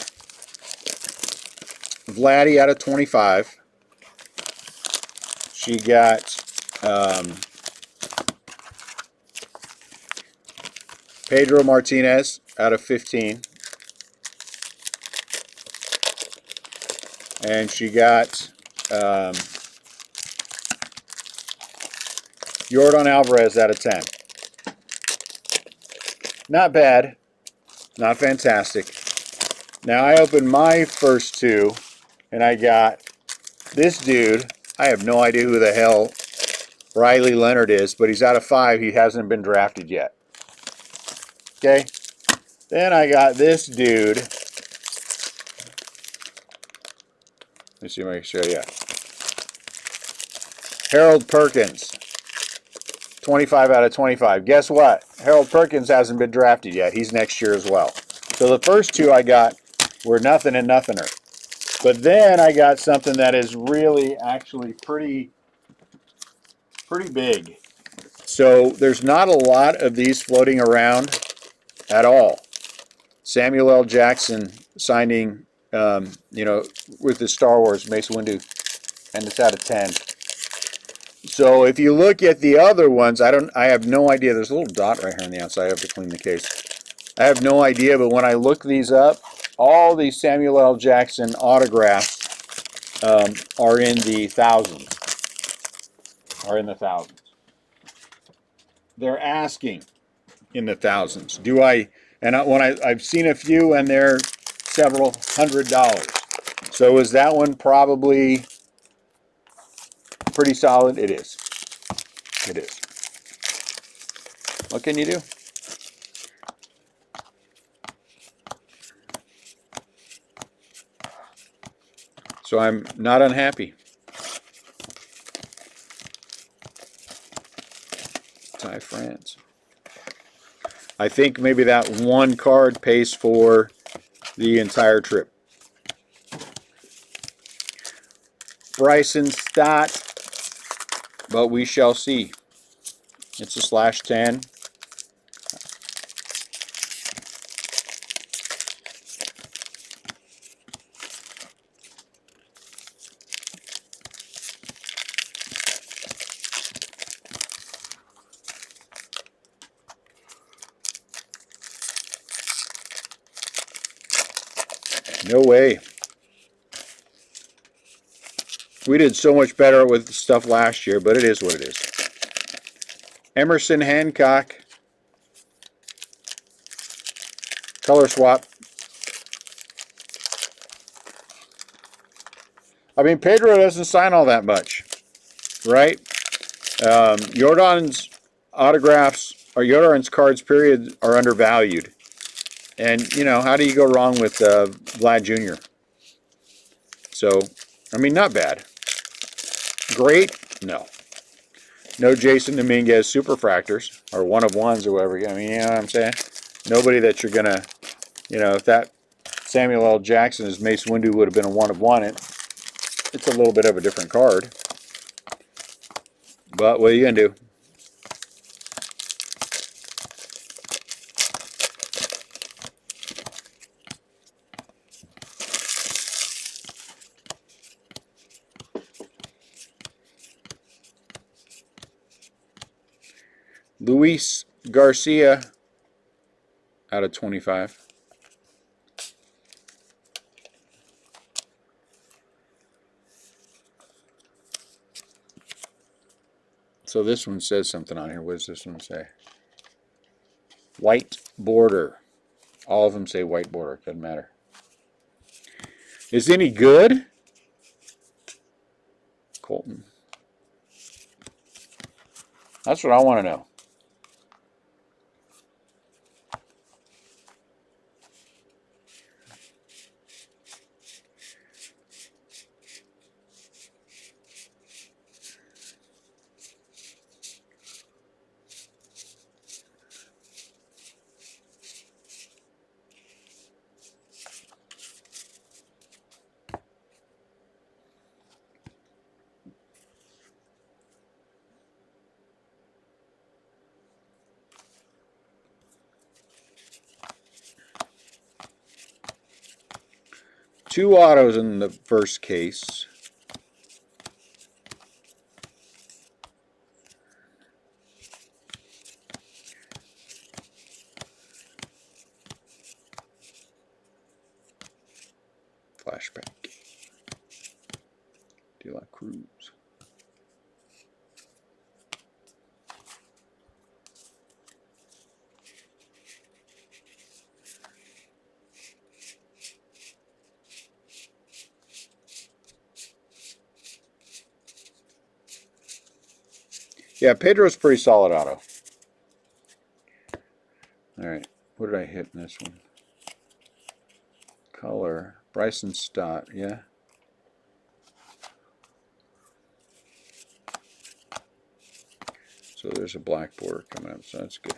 Vladdy out of 25. She got Pedro Martinez out of 15. And she got Yordan Alvarez out of 10. Not bad. Not fantastic. Now I opened my first 2 and I got this dude. I have no idea who the hell Riley Leonard is, but he's out of 5. He hasn't been drafted yet. Okay. Then I got this dude. Let me see if I can show you. Harold Perkins. 25 out of 25. Guess what? Harold Perkins hasn't been drafted yet. He's next year as well. So the first 2 I got were nothing and nothinger. But then I got something that is really actually pretty big. So there's not a lot of these floating around at all. Samuel L. Jackson signing, with the Star Wars Mace Windu, and it's out of 10. So if you look at the other ones, I have no idea. There's a little dot right here on the outside. I have to clean the case. I have no idea, but when I look these up, all these Samuel L. Jackson autographs are in the thousands. They're asking in the thousands. I've seen a few and they're several $100s. So is that one probably pretty solid? It is. It is. What can you do? So I'm not unhappy. Ty France. I think maybe that one card pays for the entire trip. Bryson Stott, but we shall see. It's a /10. No way. We did so much better with stuff last year, but it is what it is. Emerson Hancock. Color swap. I mean, Pedro doesn't sign all that much, right? Jordan's autographs, or Jordan's cards, period, are undervalued. And, you know, how do you go wrong with Vlad Jr.? So, I mean, not bad. Great? No. No Jason Dominguez superfractors, or one of ones or whatever. I mean, you know what I'm saying? Nobody that you're going to, you know, if that Samuel L. Jackson as Mace Windu would have been a one of one, it's a little bit of a different card. But what are you going to do? Luis Garcia out of 25. So this one says something on here. What does this one say? White border. All of them say white border. Doesn't matter. Is any good? Colton. That's what I want to know. Two autos in the first case. Flashback. De La Cruz. Yeah, Pedro's pretty solid auto. All right, what did I hit in this one? Color. Bryson Stott, yeah. So there's a black border coming up, so that's good.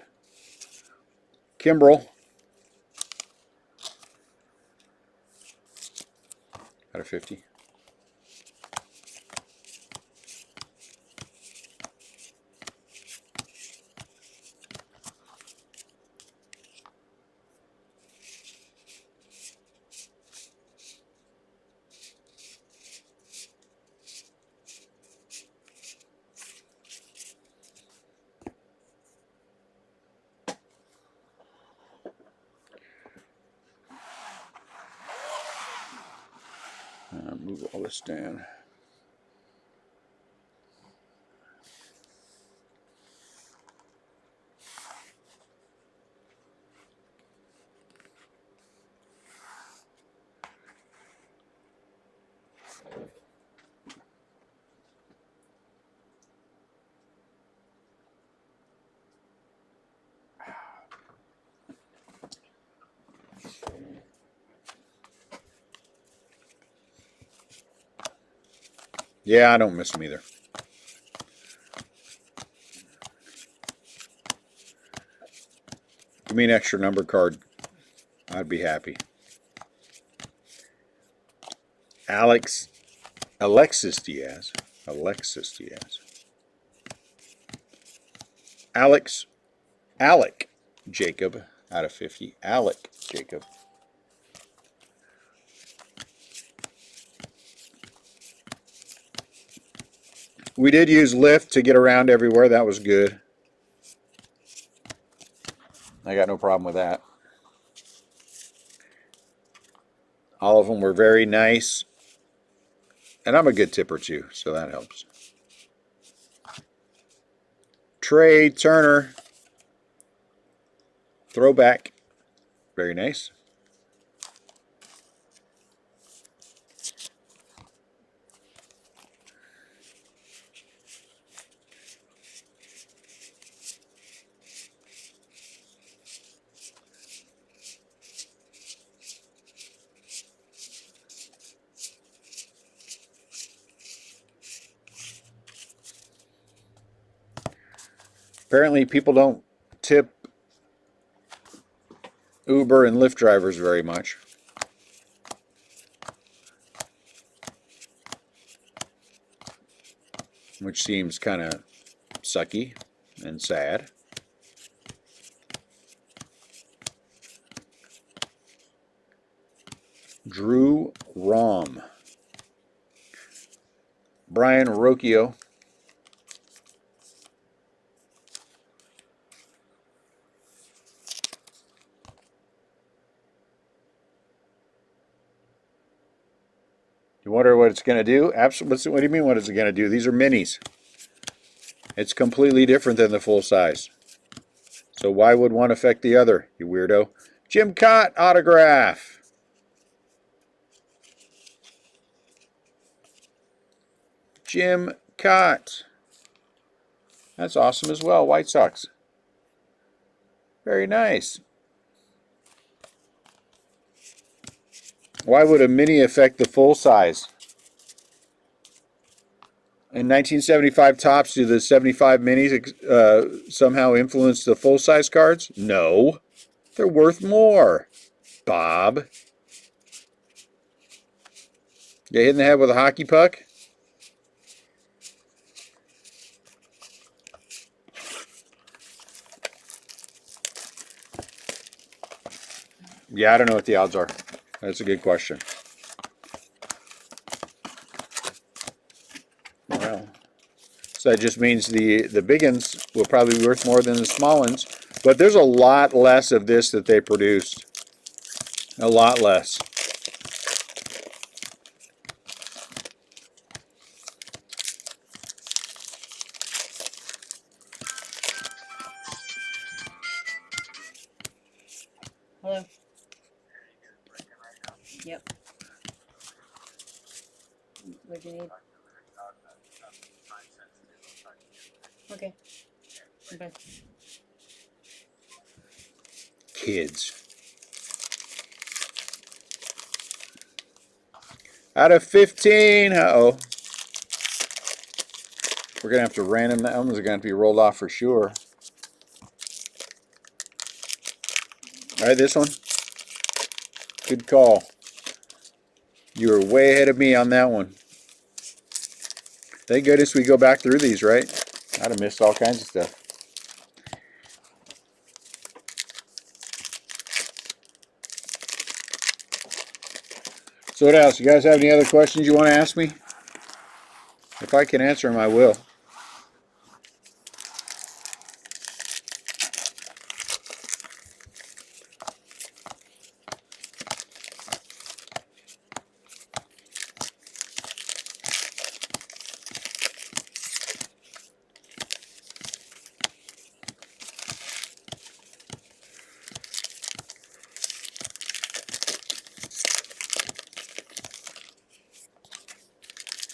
Kimbrel. Out of 50. Move all this down. Yeah, I don't miss them either. Give me an extra number card. I'd be happy. Alexis Diaz. Alexis Diaz. Alec Jacob out of 50. Alec Jacob. We did use lift to get around everywhere. That was good. I got no problem with that. All of them were very nice. And I'm a good tipper too, so that helps. Trey Turner. Throwback. Very nice. Apparently people don't tip Uber and Lyft drivers very much. Which seems kind of sucky and sad. Drew Rom. Brian Rocchio. You wonder what it's going to do? Absolutely. What do you mean what it's going to do? These are minis. It's completely different than the full size. So why would one affect the other, you weirdo? Jim Cott autograph. Jim Cott. That's awesome as well. White Sox. Very nice. Why would a mini affect the full size? In 1975 Topps, do the 75 minis somehow influence the full-size cards? No. They're worth more, Bob. Get hit in the head with a hockey puck? Yeah, I don't know what the odds are. That's a good question. Well, so that just means the big ones will probably be worth more than the small ones. But there's a lot less of this that they produced. A lot less. Hello. Yep. What'd you need? Okay. Okay. Kids. Out of 15. Uh-oh. We're going to have to random that. That one's going to be rolled off for sure. All right, this one. Good call. You were way ahead of me on that one. Thank goodness we go back through these, right? I'd have missed all kinds of stuff. So what else? You guys have any other questions you want to ask me? If I can answer them, I will.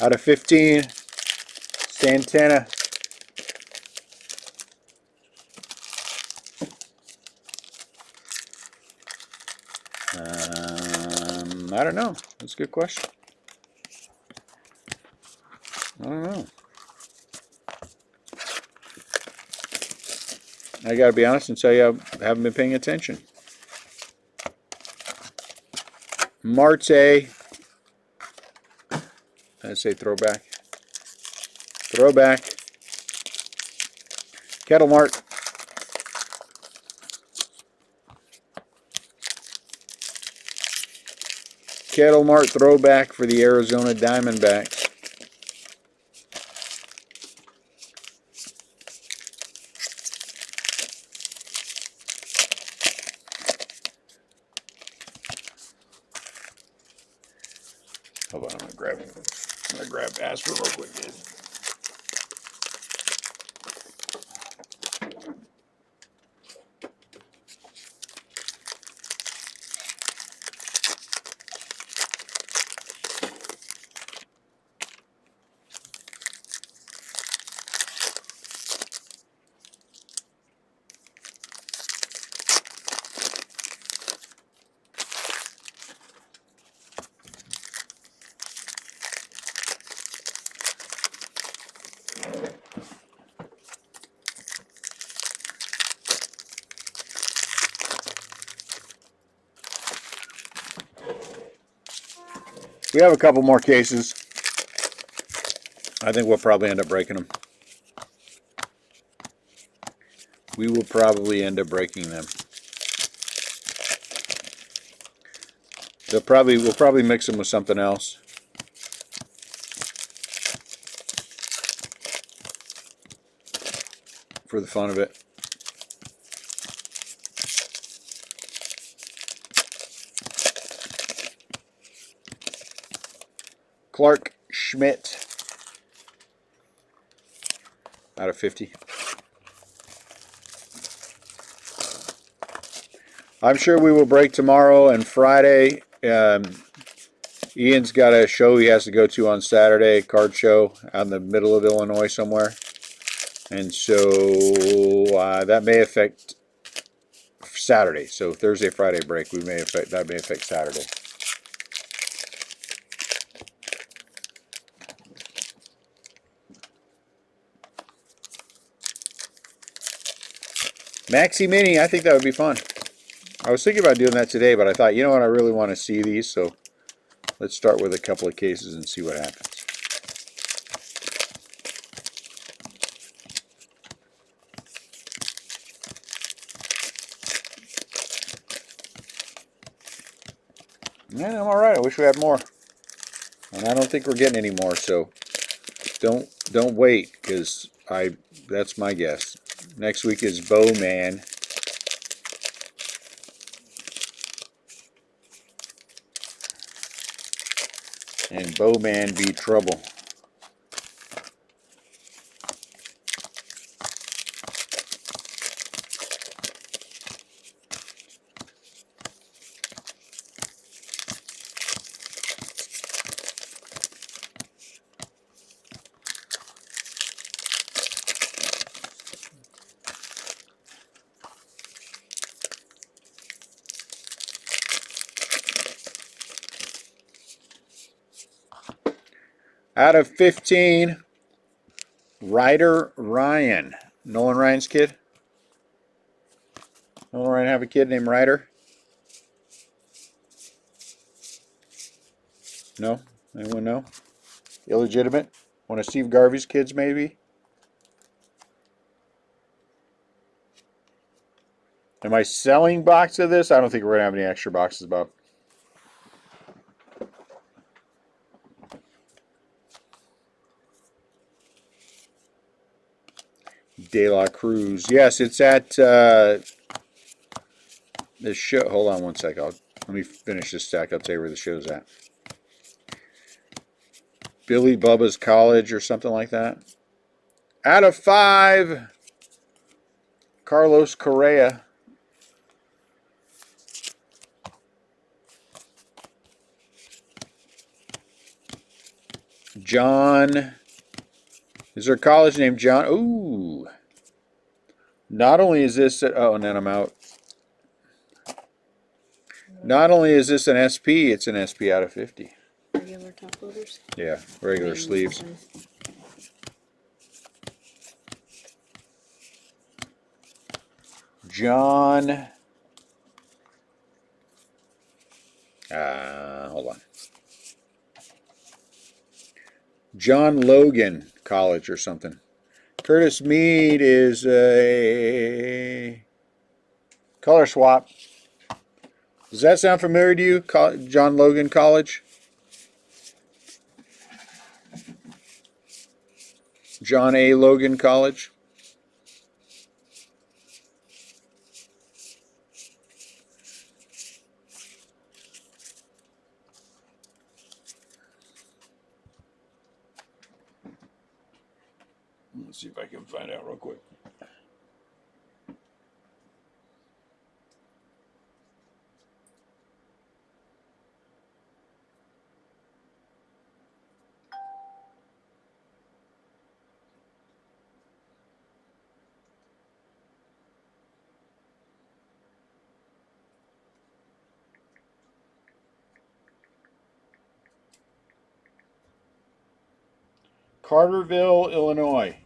Out of 15, Santana. I don't know. That's a good question. I don't know. I got to be honest and tell you I haven't been paying attention. Marte. I'd say throwback. Throwback. Kettle Mart. Kettle Mart throwback for the Arizona Diamondbacks. Hold on, I'm gonna grab Asper real quick, guys. We have a couple more cases. I think we'll probably end up breaking them. We will probably end up breaking them. We'll probably mix them with something else. For the fun of it. Clark Schmidt out of 50. I'm sure we will break tomorrow and Friday. Ian's got a show he has to go to on Saturday, card show out in the middle of Illinois somewhere. And so that may affect Saturday. So Thursday, Friday break, that may affect Saturday. Maxi Mini, I think that would be fun. I was thinking about doing that today, but I thought, you know what, I really want to see these, so let's start with a couple of cases and see what happens. Yeah, I'm all right. I wish we had more, and I don't think we're getting any more. So don't wait, because that's my guess. Next week is Bowman. And Bowman be trouble. Out of 15, Ryder Ryan. Nolan Ryan's kid? Nolan Ryan have a kid named Ryder? No? Anyone know? Illegitimate? One of Steve Garvey's kids, maybe? Am I selling box of this? I don't think we're going to have any extra boxes, Bob. De La Cruz. Yes, it's at this show. Hold on one sec. Let me finish this stack. I'll tell you where the show's at. Billy Bubba's College or something like that. Out of 5, Carlos Correa. John. Is there a college named John? Ooh. Not only is this... Oh, and then I'm out. Not only is this an SP, it's an SP out of 50. Regular top loaders? Yeah, regular sleeves. John... hold on. John Logan College or something. Curtis Mead is a color swap. Does that sound familiar to you, John Logan College? John A. Logan College? Let's see if I can find out real quick. Carterville, Illinois.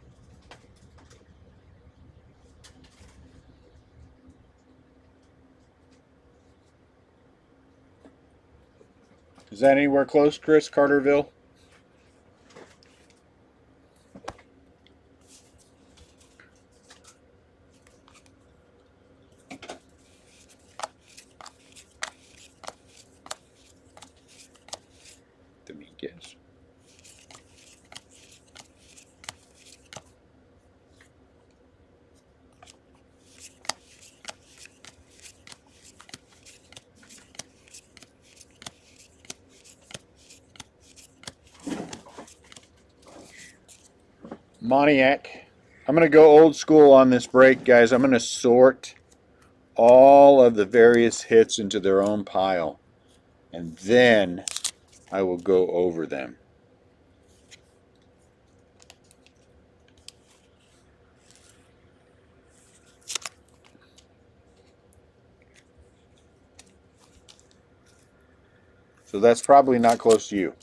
Is that anywhere close, Chris? Carterville? Let me guess. Pontiac. I'm going to go old school on this break, guys. I'm going to sort all of the various hits into their own pile, and then I will go over them. So that's probably not close to you.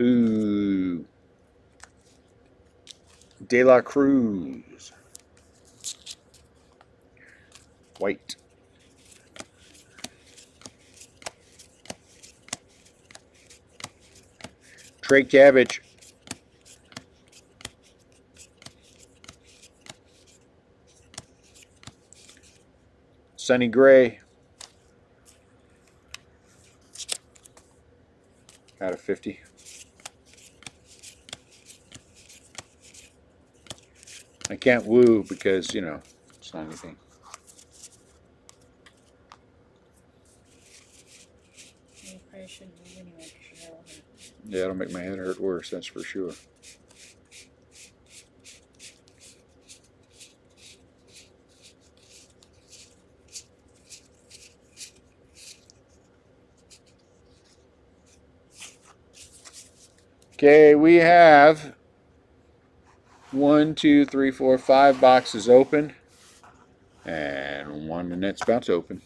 Ooh. De La Cruz. White. Trey Cabbage. Sunny Gray. Out of 50. I can't woo because, you know, it's not anything. You probably shouldn't move anyway because you're older. Yeah, it'll make my head hurt worse, that's for sure. Okay, we have 1, 2, 3, 4, 5 boxes open, and one that's about to open.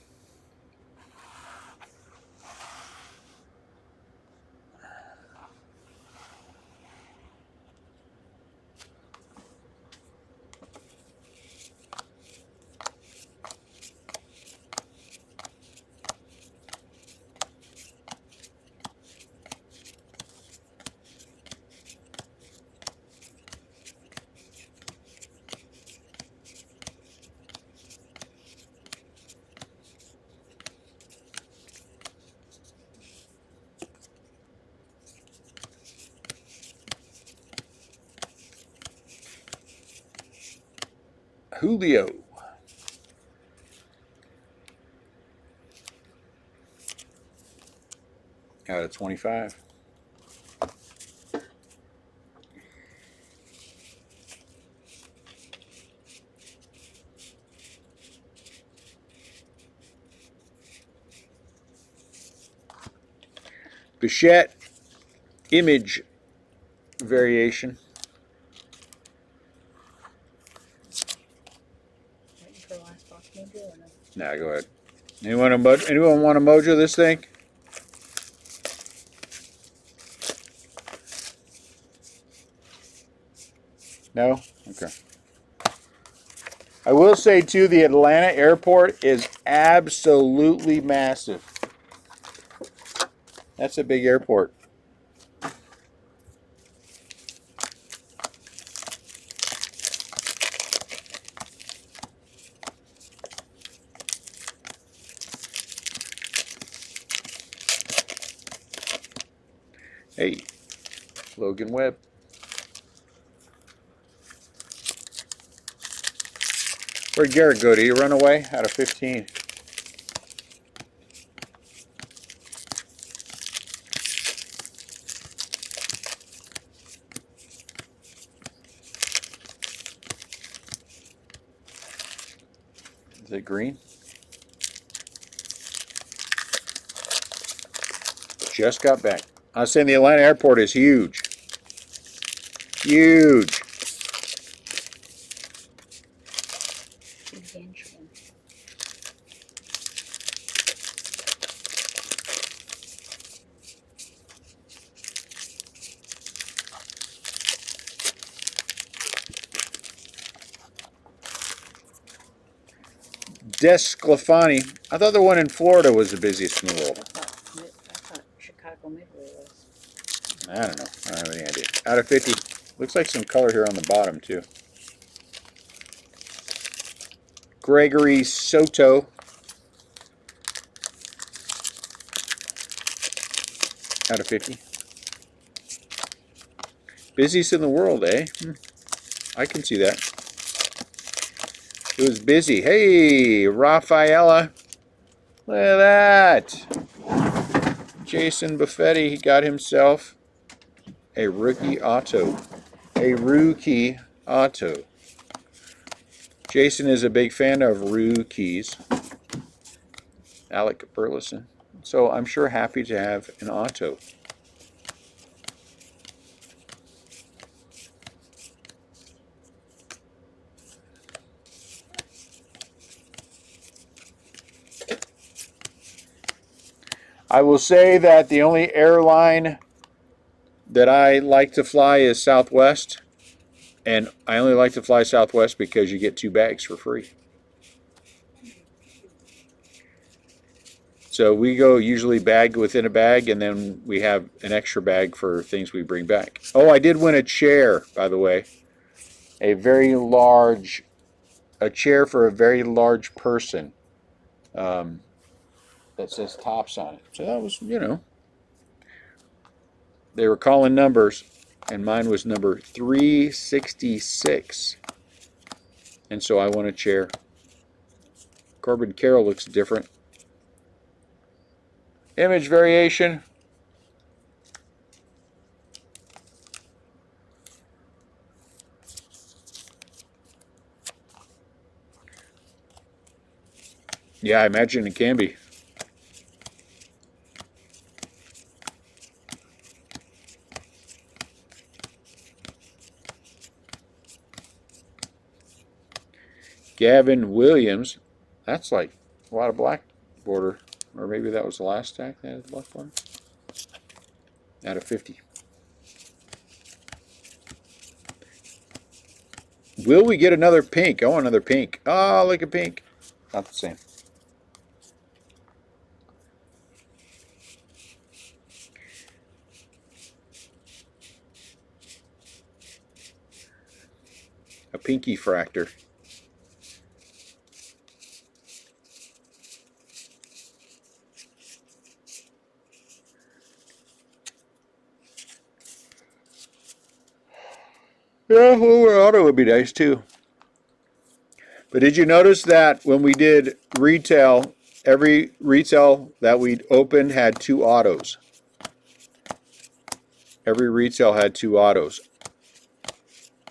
Julio. Out of 25. Bichette image variation. Waiting for last box maybe or no? Nah, go ahead. Anyone want to mojo this thing? No? Okay. I will say, too, the Atlanta airport is absolutely massive. That's a big airport. Hey, Logan Webb. Where'd Garrett go? Did he run away out of 15? Is it green? Just got back. I was saying the Atlanta airport is huge. Huge. Gargantuan. Desclafani. I thought the one in Florida was the busiest in the world. I thought Chicago Midway was. I don't know. I don't have any idea. Out of 50. Looks like some color here on the bottom, too. Gregory Soto. Out of 50. Busiest in the world, eh? I can see that. It was busy. Hey, Rafaela. Look at that. Jason Buffetti, he got himself a rookie auto. A rookie auto. Jason is a big fan of rookies. Alec Burleson. So I'm sure happy to have an auto. I will say that the only airline that I like to fly is Southwest. And I only like to fly Southwest because you get 2 bags for free. So we go usually bag within a bag, and then we have an extra bag for things we bring back. Oh, I did win a chair, by the way. A chair for a very large person. That says Tops on it. So that was, they were calling numbers, and mine was number 366. And so I won a chair. Corbin Carroll looks different. Image variation. Yeah, I imagine it can be. Gavin Williams. That's like a lot of black border. Or maybe that was the last stack that had black border. Out of 50. Will we get another pink? I want another pink. Oh, look at pink. Not the same. A pinky fractor. Yeah, lower auto would be nice too. But did you notice that when we did retail, every retail that we opened had 2 autos? Every retail had 2 autos.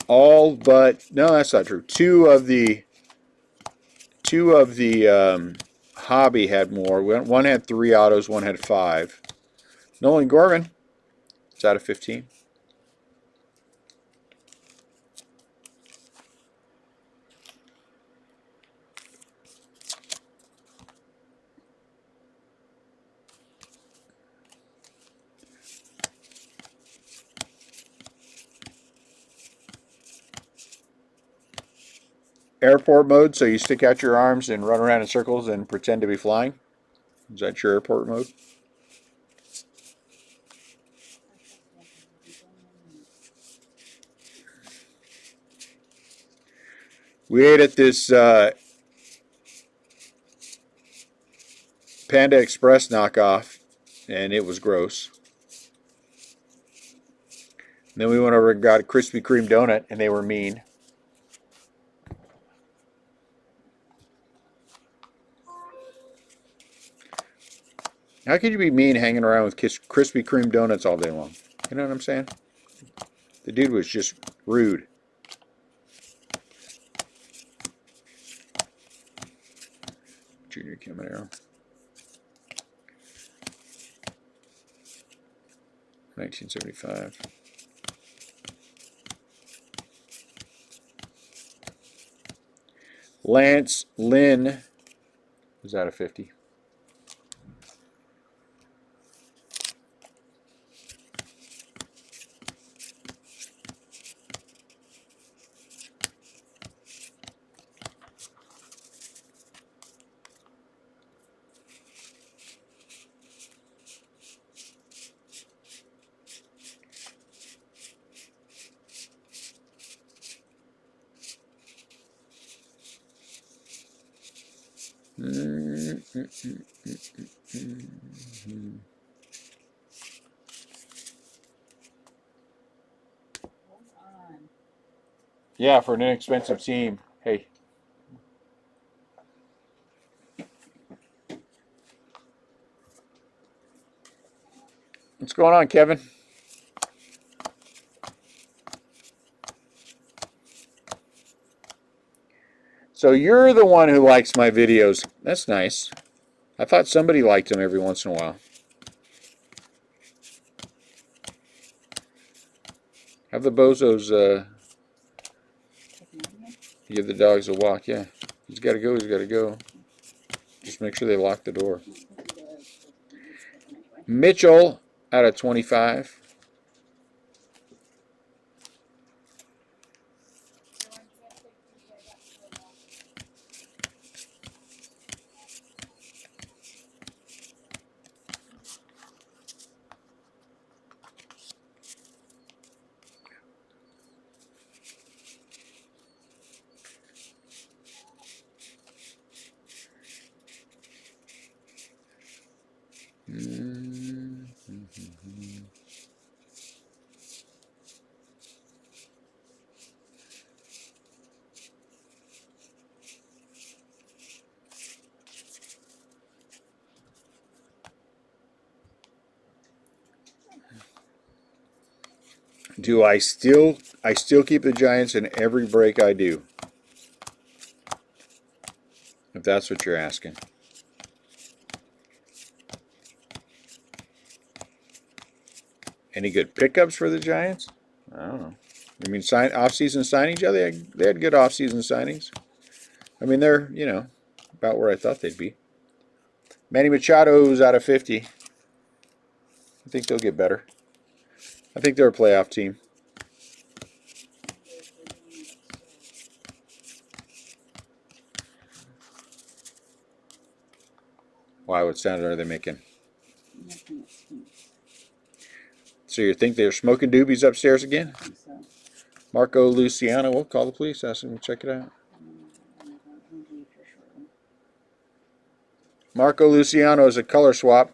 All but, no, that's not true. Two of the hobby had more. One had 3 autos, one had 5. Nolan Gorman. It's out of 15. Airport mode, so you stick out your arms and run around in circles and pretend to be flying. Is that your airport mode? We ate at this Panda Express knockoff, and it was gross. And then we went over and got a Krispy Kreme donut, and they were mean. How could you be mean hanging around with Krispy Kreme donuts all day long? You know what I'm saying? The dude was just rude. Junior Caminero. 1975. Lance Lynn was out of 50. Yeah, for an inexpensive team. Hey. What's going on, Kevin? So you're the one who likes my videos. That's nice. I thought somebody liked them every once in a while. Have the bozos give the dogs a walk. Yeah. He's got to go. He's got to go. Just make sure they lock the door. Mitchell out of 25. Do I still keep the Giants in every break I do? If that's what you're asking. Any good pickups for the Giants? I don't know. I mean, off-season signings? Yeah, they had good off-season signings. I mean, they're, about where I thought they'd be. Manny Machado's out of 50. I think they'll get better. I think they're a playoff team. Why? What sound are they making? So you think they're smoking doobies upstairs again? Marco Luciano. We'll call the police. Ask them to check it out. Marco Luciano is a color swap.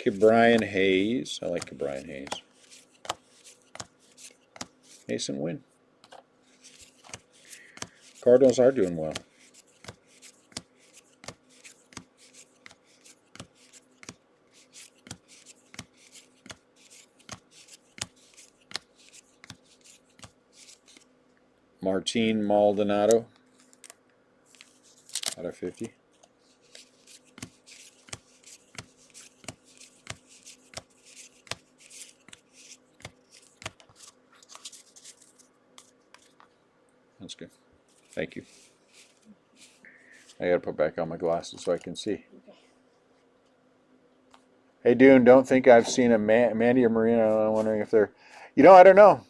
Brian Hayes. I like Brian Hayes. Mason Wynn. Cardinals are doing well. Martin Maldonado out of 50. That's good. Thank you. I gotta put back on my glasses so I can see. Hey, Dune, don't think I've seen a Mandy or Marina. I'm wondering if they're... You know, I don't know.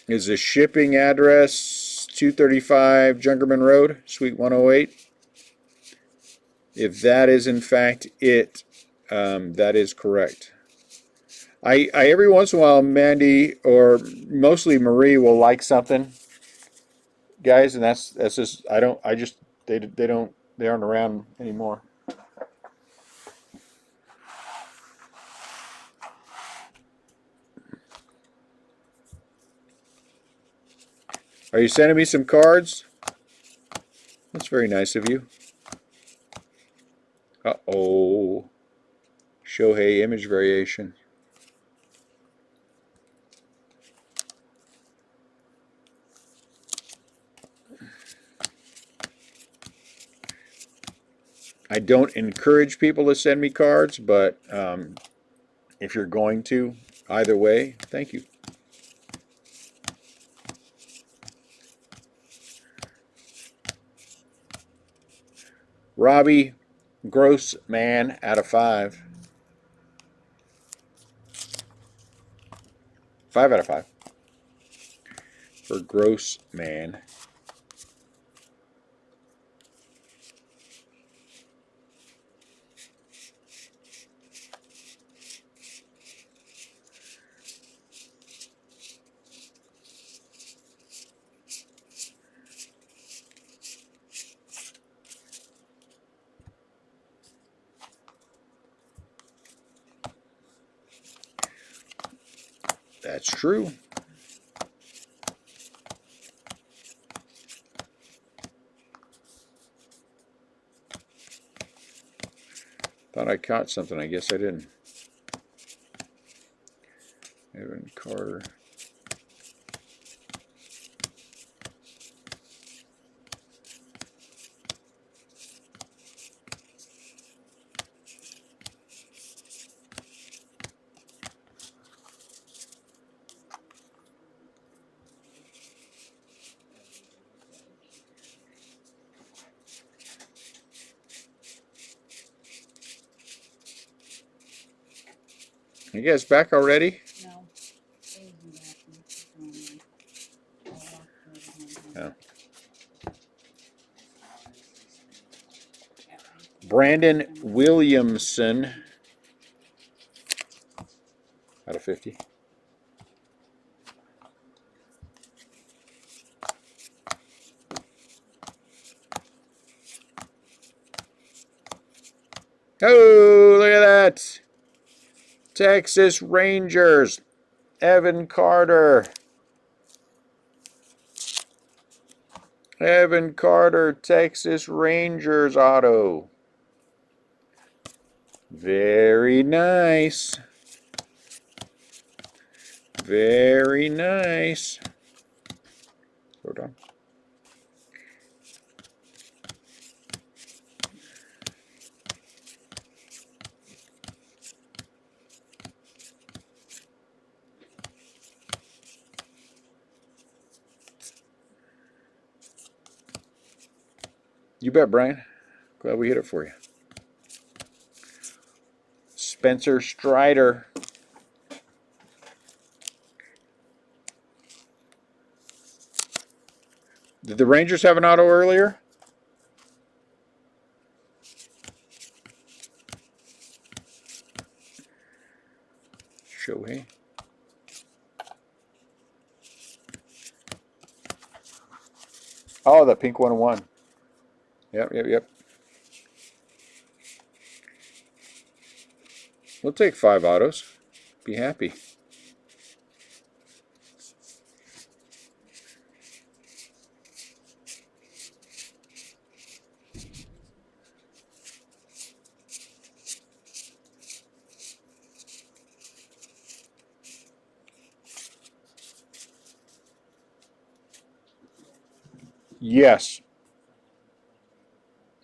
Is the shipping address 235 Jungerman Road, Suite 108? If that is in fact it, that is correct. I every once in a while, Mandy or mostly Marie will like something, guys, and that's just they aren't around anymore. Are you sending me some cards? That's very nice of you. Uh-oh. Shohei image variation. I don't encourage people to send me cards, but if you're going to, either way, thank you. Robbie Grossman out of 5. 5 out of 5 for Grossman. That's true. Thought I caught something. I guess I didn't. Evan Carter. You guys back already? No. Yeah. Brandon Williamson out of 50. Oh, look at that. Texas Rangers. Evan Carter. Evan Carter, Texas Rangers auto. Very nice. Very nice. Hold on. You bet, Brian. Glad we hit it for you. Spencer Strider. Did the Rangers have an auto earlier? Shohei. Oh, the pink 101. Yep. We'll take 5 autos. Be happy. Yes.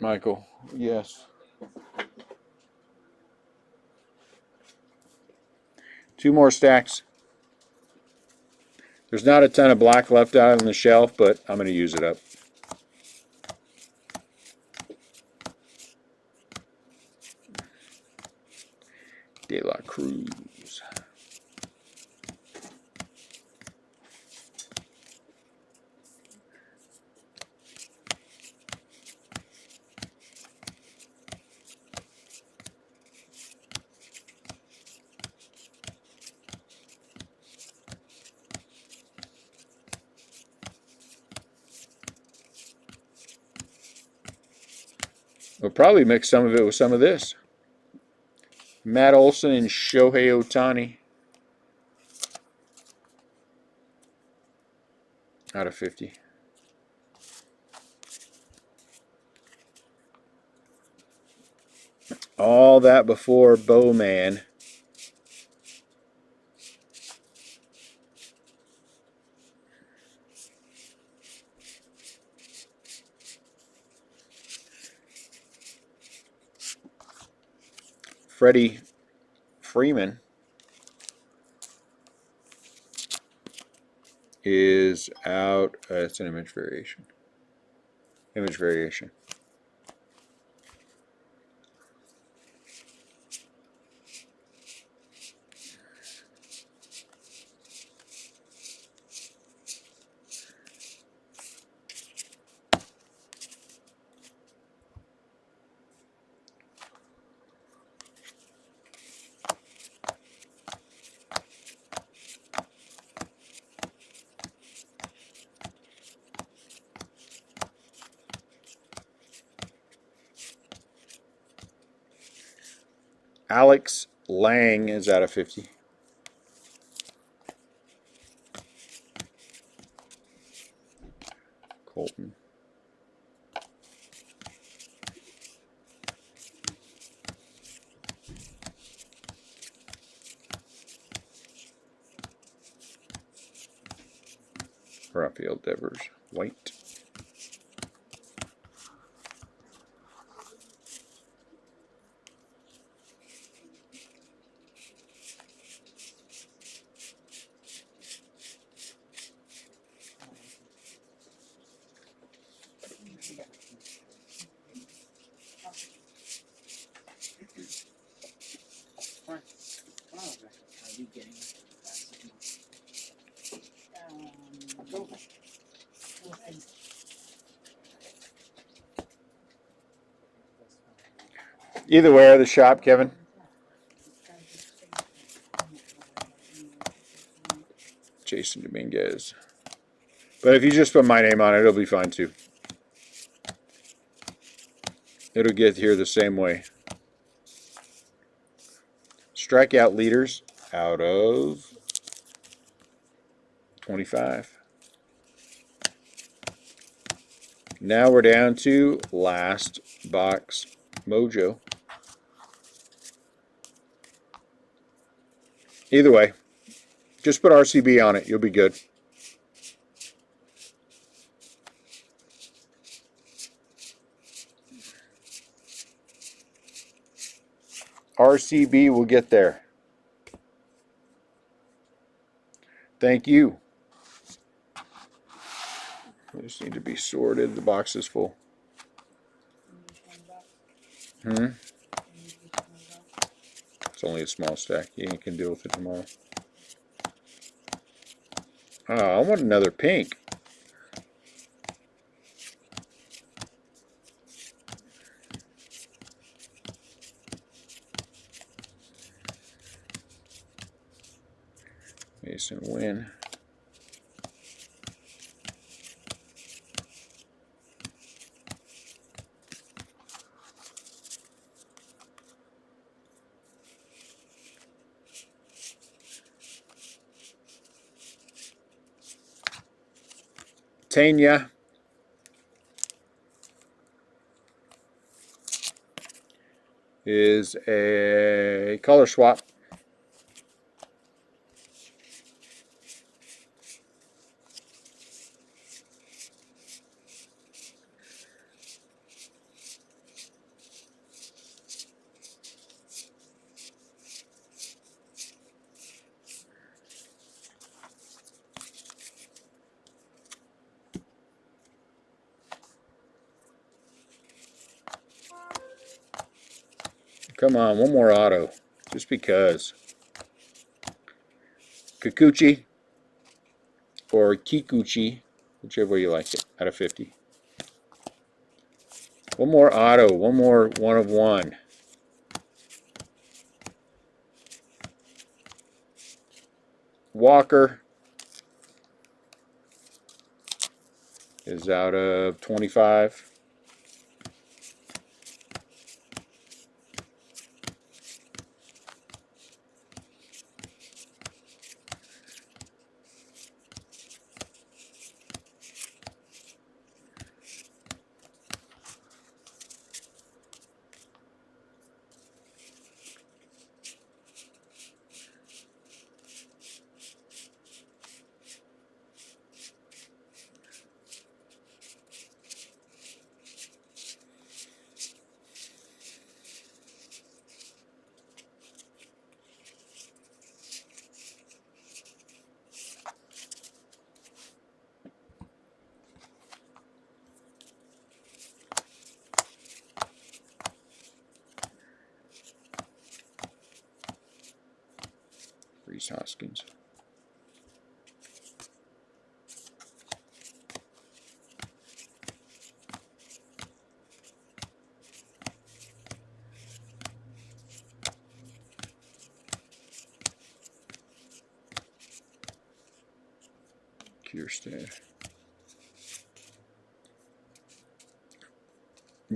Michael, yes. 2 more stacks. There's not a ton of black left out on the shelf, but I'm going to use it up. De La Cruz. We'll probably mix some of it with some of this. Matt Olson and Shohei Ohtani. Out of 50. All that before Bowman. Freddie Freeman is out. It's an image variation. Image variation. Alex Lang is out of 50. Colton. Rafael Devers. White. Either way, the shop, Kevin. Jason Dominguez. But if you just put my name on it, it'll be fine too. It'll get here the same way. Strikeout leaders out of 25. Now we're down to last box mojo. Either way, just put RCB on it. You'll be good. RCB will get there. Thank you. We just need to be sorted. The box is full. It's only a small stack. You can deal with it tomorrow. Oh, I want another pink. Mason Wynn. Tanya is a color swap. Come on, one more auto. Just because. Kikuchi or Kikuchi, whichever way you like it, out of 50. One more auto, one more 1 of 1. Walker is out of 25. Reese Hoskins. Kirsten.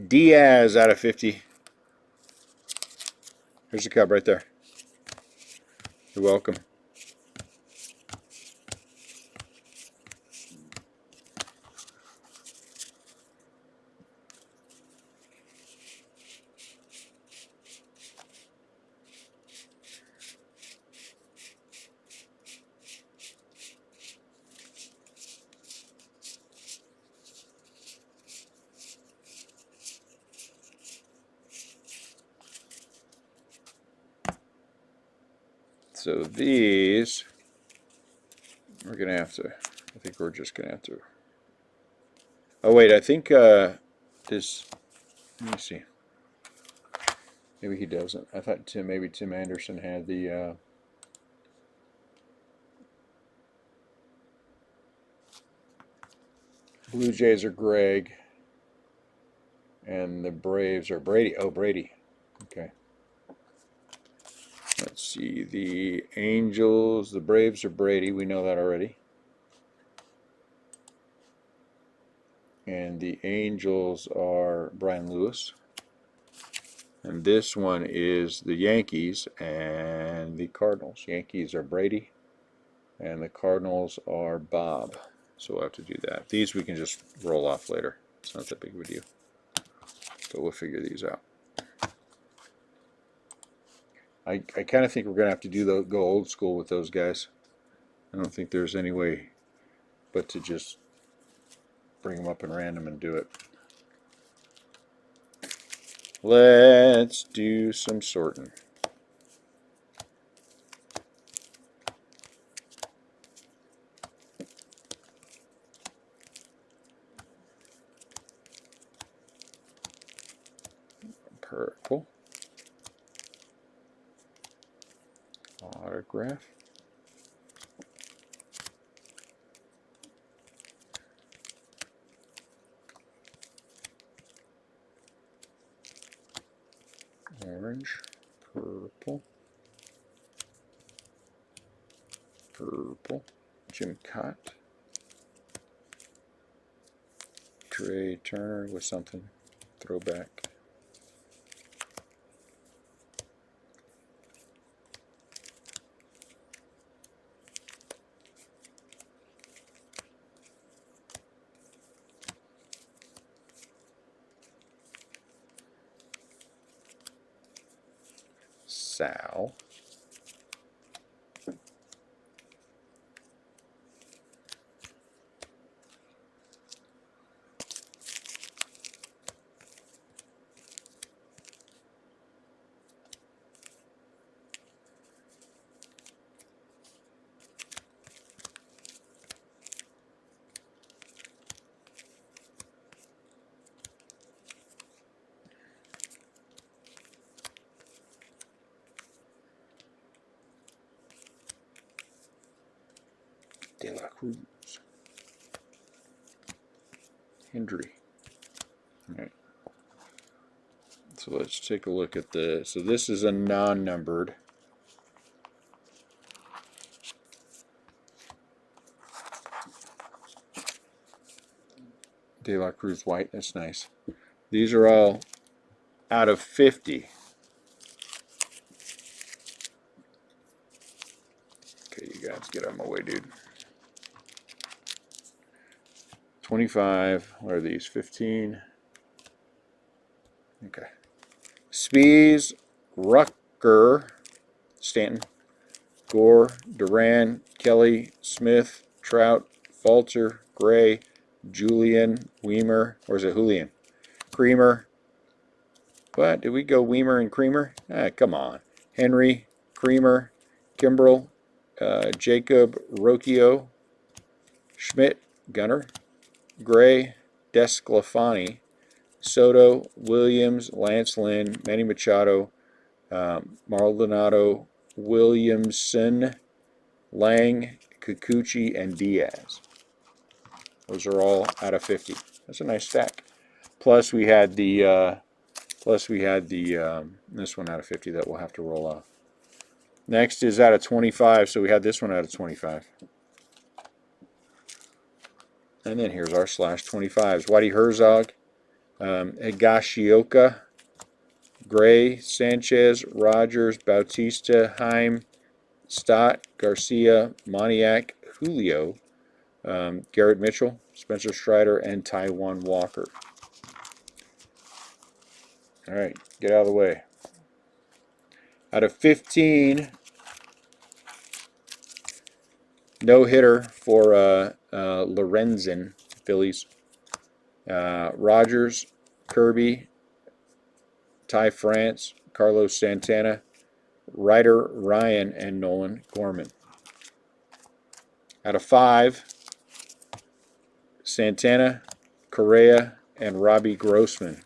Diaz out of 50. Here's the cub right there. You're welcome. So these, we're going to have to, I think we're just going to have to. Oh wait, I think this, let me see. Maybe he doesn't. I thought maybe Tim Anderson had the Blue Jays are Greg and the Braves are Brady. Oh, Brady. Okay. Let's see. The Angels, the Braves are Brady. We know that already. And the Angels are Brian Lewis. And this one is the Yankees and the Cardinals. Yankees are Brady and the Cardinals are Bob. So we'll have to do that. These we can just roll off later. It's not that big of a deal. But we'll figure these out. I kind of think we're going to have to go old school with those guys. I don't think there's any way but to just bring them up in random and do it. Let's do some sorting. Purple. Autograph. Orange. Purple. Purple. Jim Cott. Trey Turner with something. Throwback. Sal. De La Cruz. Hendry. All right. So let's take a look at this. So this is a non-numbered. De La Cruz white. That's nice. These are all out of 50. Okay, you guys get out of my way, dude. 25. What are these? 15. Okay. Spies, Rucker, Stanton, Gore, Duran, Kelly, Smith, Trout, Falter, Gray, Julian, Weimer, or is it Julian? Creamer. What? Did we go Weimer and Creamer? Ah, come on. Henry, Creamer, Kimbrell, Jacob, Rocchio, Schmidt, Gunner, Gray, Desclafani, Soto, Williams, Lance Lynn, Manny Machado, Maldonado, Williamson, Lang, Kikuchi, and Diaz. Those are all out of 50. That's a nice stack. Plus we had the this one out of 50 that we'll have to roll off. Next is out of 25, so we had this one out of 25. And then here's our /25s. Whitey Herzog, Higashioka, Gray, Sanchez, Rogers, Bautista, Heim, Stott, Garcia, Moniak, Julio, Garrett Mitchell, Spencer Strider, and Taiwan Walker. All right, get out of the way. Out of 15, no hitter for Lorenzen, Phillies. Rogers, Kirby, Ty France, Carlos Santana, Ryder Ryan, and Nolan Gorman. Out of 5, Santana, Correa, and Robbie Grossman.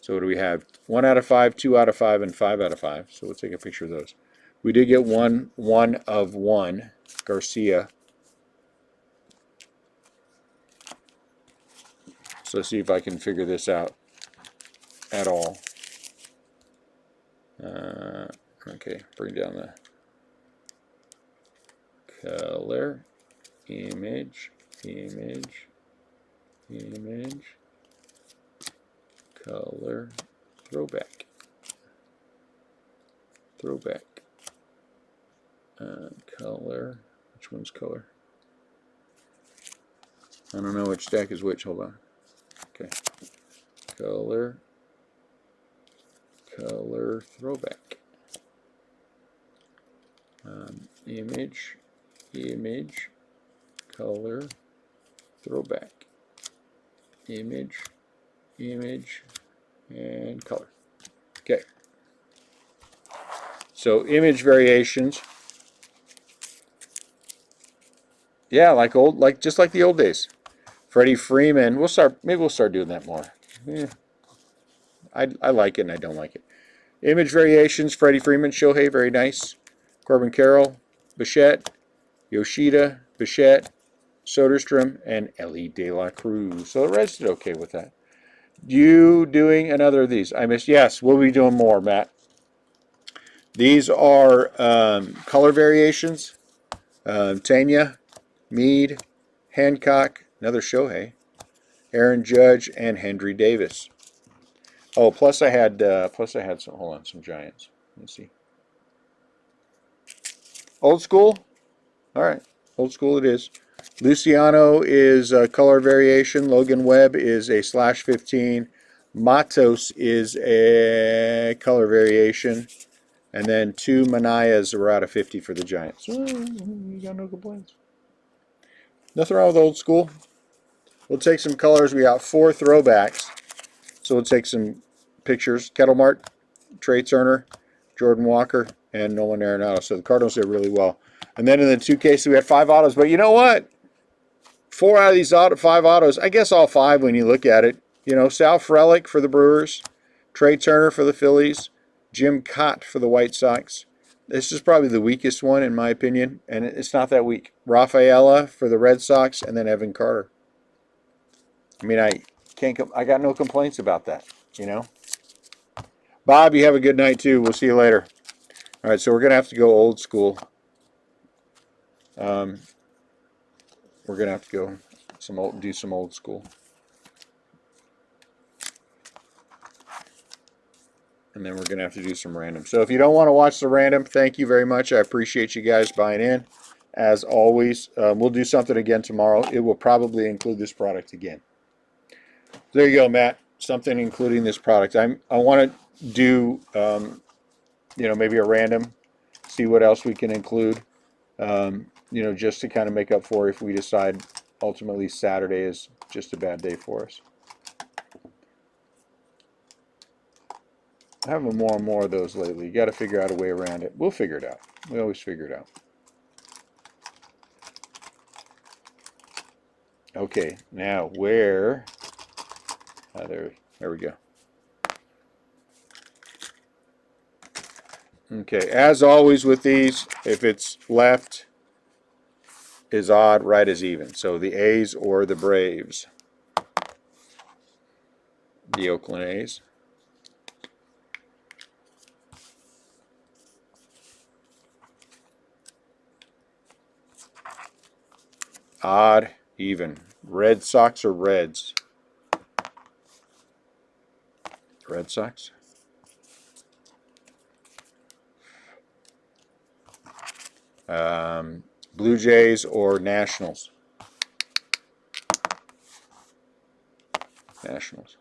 So what do we have? 1 out of 5, 2 out of 5, and 5 out of 5. So we'll take a picture of those. We did get one of 1, Garcia. So let's see if I can figure this out at all. Okay, bring down the color, image, color, throwback, color, which one's color? I don't know which stack is which, hold on. Okay, color, throwback. Image, color, throwback. Image, and color. Okay. So image variations. Yeah, just like the old days. Freddie Freeman. Maybe we'll start doing that more. Yeah. I like it and I don't like it. Image variations, Freddie Freeman, Shohei, very nice. Corbin Carroll, Bichette, Yoshida, Bichette, Soderstrom, and Ellie De La Cruz. So the Reds did okay with that. You doing another of these? I missed. Yes, we'll be doing more, Matt. These are color variations. Tanya, Meade, Hancock, another Shohei, Aaron Judge, and Henry Davis. Oh, plus I had some. Hold on, some Giants. Let's see. Old school. All right, old school it is. Luciano is a color variation. Logan Webb is a /15. Matos is a color variation. And then 2 Manayas were out of 50 for the Giants. You got no complaints. Nothing wrong with old school. We'll take some colors. We got 4 throwbacks. So we'll take some pictures. Kettle Mart, Trey Turner, Jordan Walker, and Nolan Arenado. So the Cardinals did really well. And then in the 2 cases, we had 5 autos. But you know what? 4 out of these 5 autos, I guess all 5 when you look at it. You know, Sal Frelick for the Brewers, Trey Turner for the Phillies, Jim Cott for the White Sox. This is probably the weakest one in my opinion, and it's not that weak. Rafaela for the Red Sox, and then Evan Carter. I mean, I got no complaints about that, you know. Bob, you have a good night too. We'll see you later. All right, so we're gonna have to go old school. We're gonna have to go do some old school. And then we're going to have to do some random. So if you don't want to watch the random, thank you very much. I appreciate you guys buying in. As always, we'll do something again tomorrow. It will probably include this product again. There you go, Matt. Something including this product. I want to do, you know, maybe a random, see what else we can include, you know, just to kind of make up for if we decide ultimately Saturday is just a bad day for us. Having more and more of those lately. You got to figure out a way around it. We'll figure it out. We always figure it out. Okay, now where? There we go. Okay, as always with these, if it's left is odd, right is even. So the A's or the Braves. The Oakland A's. Odd, even. Red Sox or Reds? Red Sox. Blue Jays or Nationals? Nationals.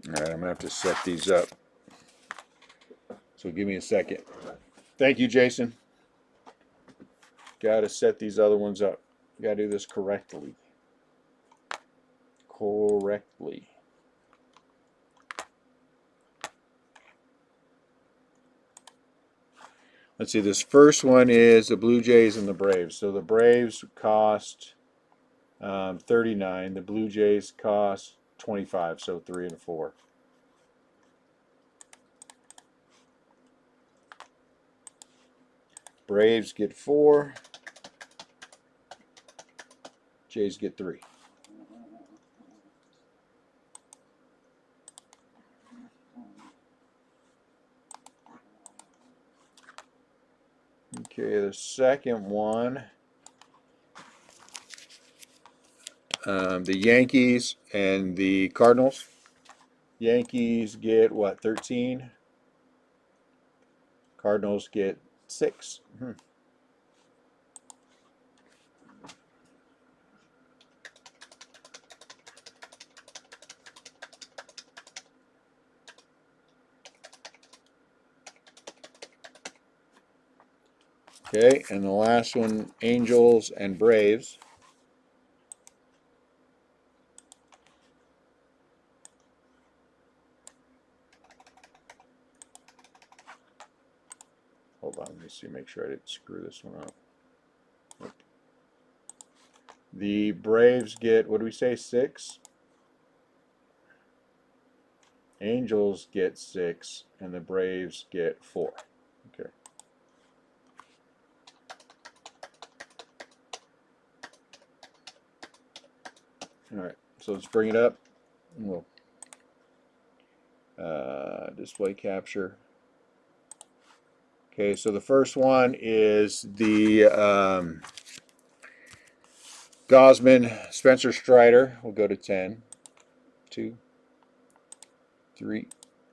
All right, I'm going to have to set these up. So give me a second. Thank you, Jason. Got to set these other ones up. Got to do this correctly. Correctly. Let's see, this first one is the Blue Jays and the Braves. So the Braves cost 39. The Blue Jays cost 25, so 3 and 4. Braves get 4. Jays get 3. Okay, the second one, the Yankees and the Cardinals. Yankees get what, 13? Cardinals get 6. Okay, and the last one, Angels and Braves. Hold on, let me see, make sure I didn't screw this one up. Nope. The Braves get, what do we say, 6? Angels get 6, and the Braves get 4. Okay. All right, so let's bring it up. We'll display capture. Okay, so the first one is the Gosman Spencer Strider. We'll go to 10. 2, 3,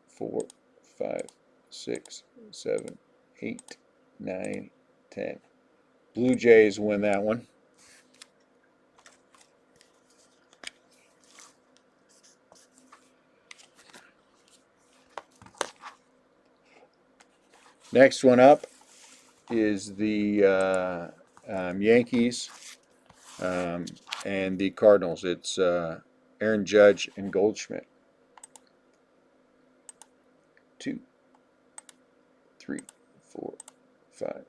4, 5, 6, 7, 8, 9, 10. Blue Jays win that one. Next one up is the Yankees and the Cardinals. It's Aaron Judge and Goldschmidt. 2, 3, 4, 5,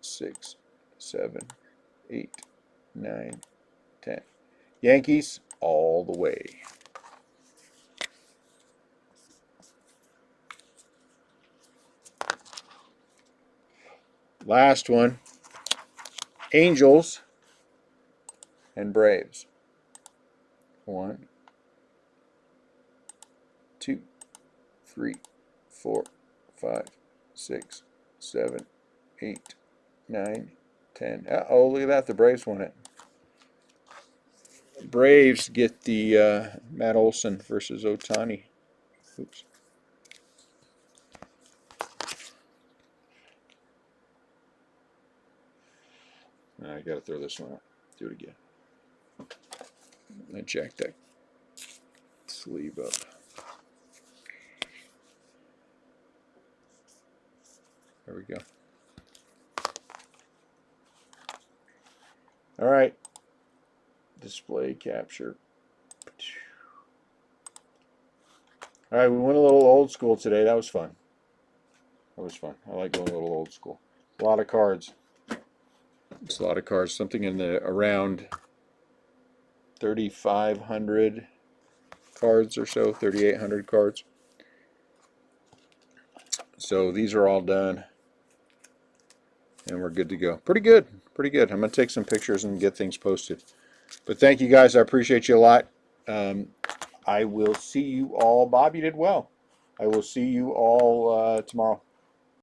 6, 7, 8, 9, 10. Yankees all the way. Last one, Angels and Braves. 1, 2, 3, 4, 5, 6, 7, 8, 9, 10. Oh, look at that. The Braves won it. Braves get the Matt Olson versus Ohtani. Oops. I got to throw this one out. Do it again. And jack that sleeve up. There we go. All right. Display capture. All right, we went a little old school today. That was fun. That was fun. I like going a little old school. A lot of cards. It's a lot of cards. Something in the around 3,500 cards or so. 3,800 cards. So these are all done. And we're good to go. Pretty good. Pretty good. I'm going to take some pictures and get things posted. But thank you guys. I appreciate you a lot. I will see you all. Bob, you did well. I will see you all tomorrow.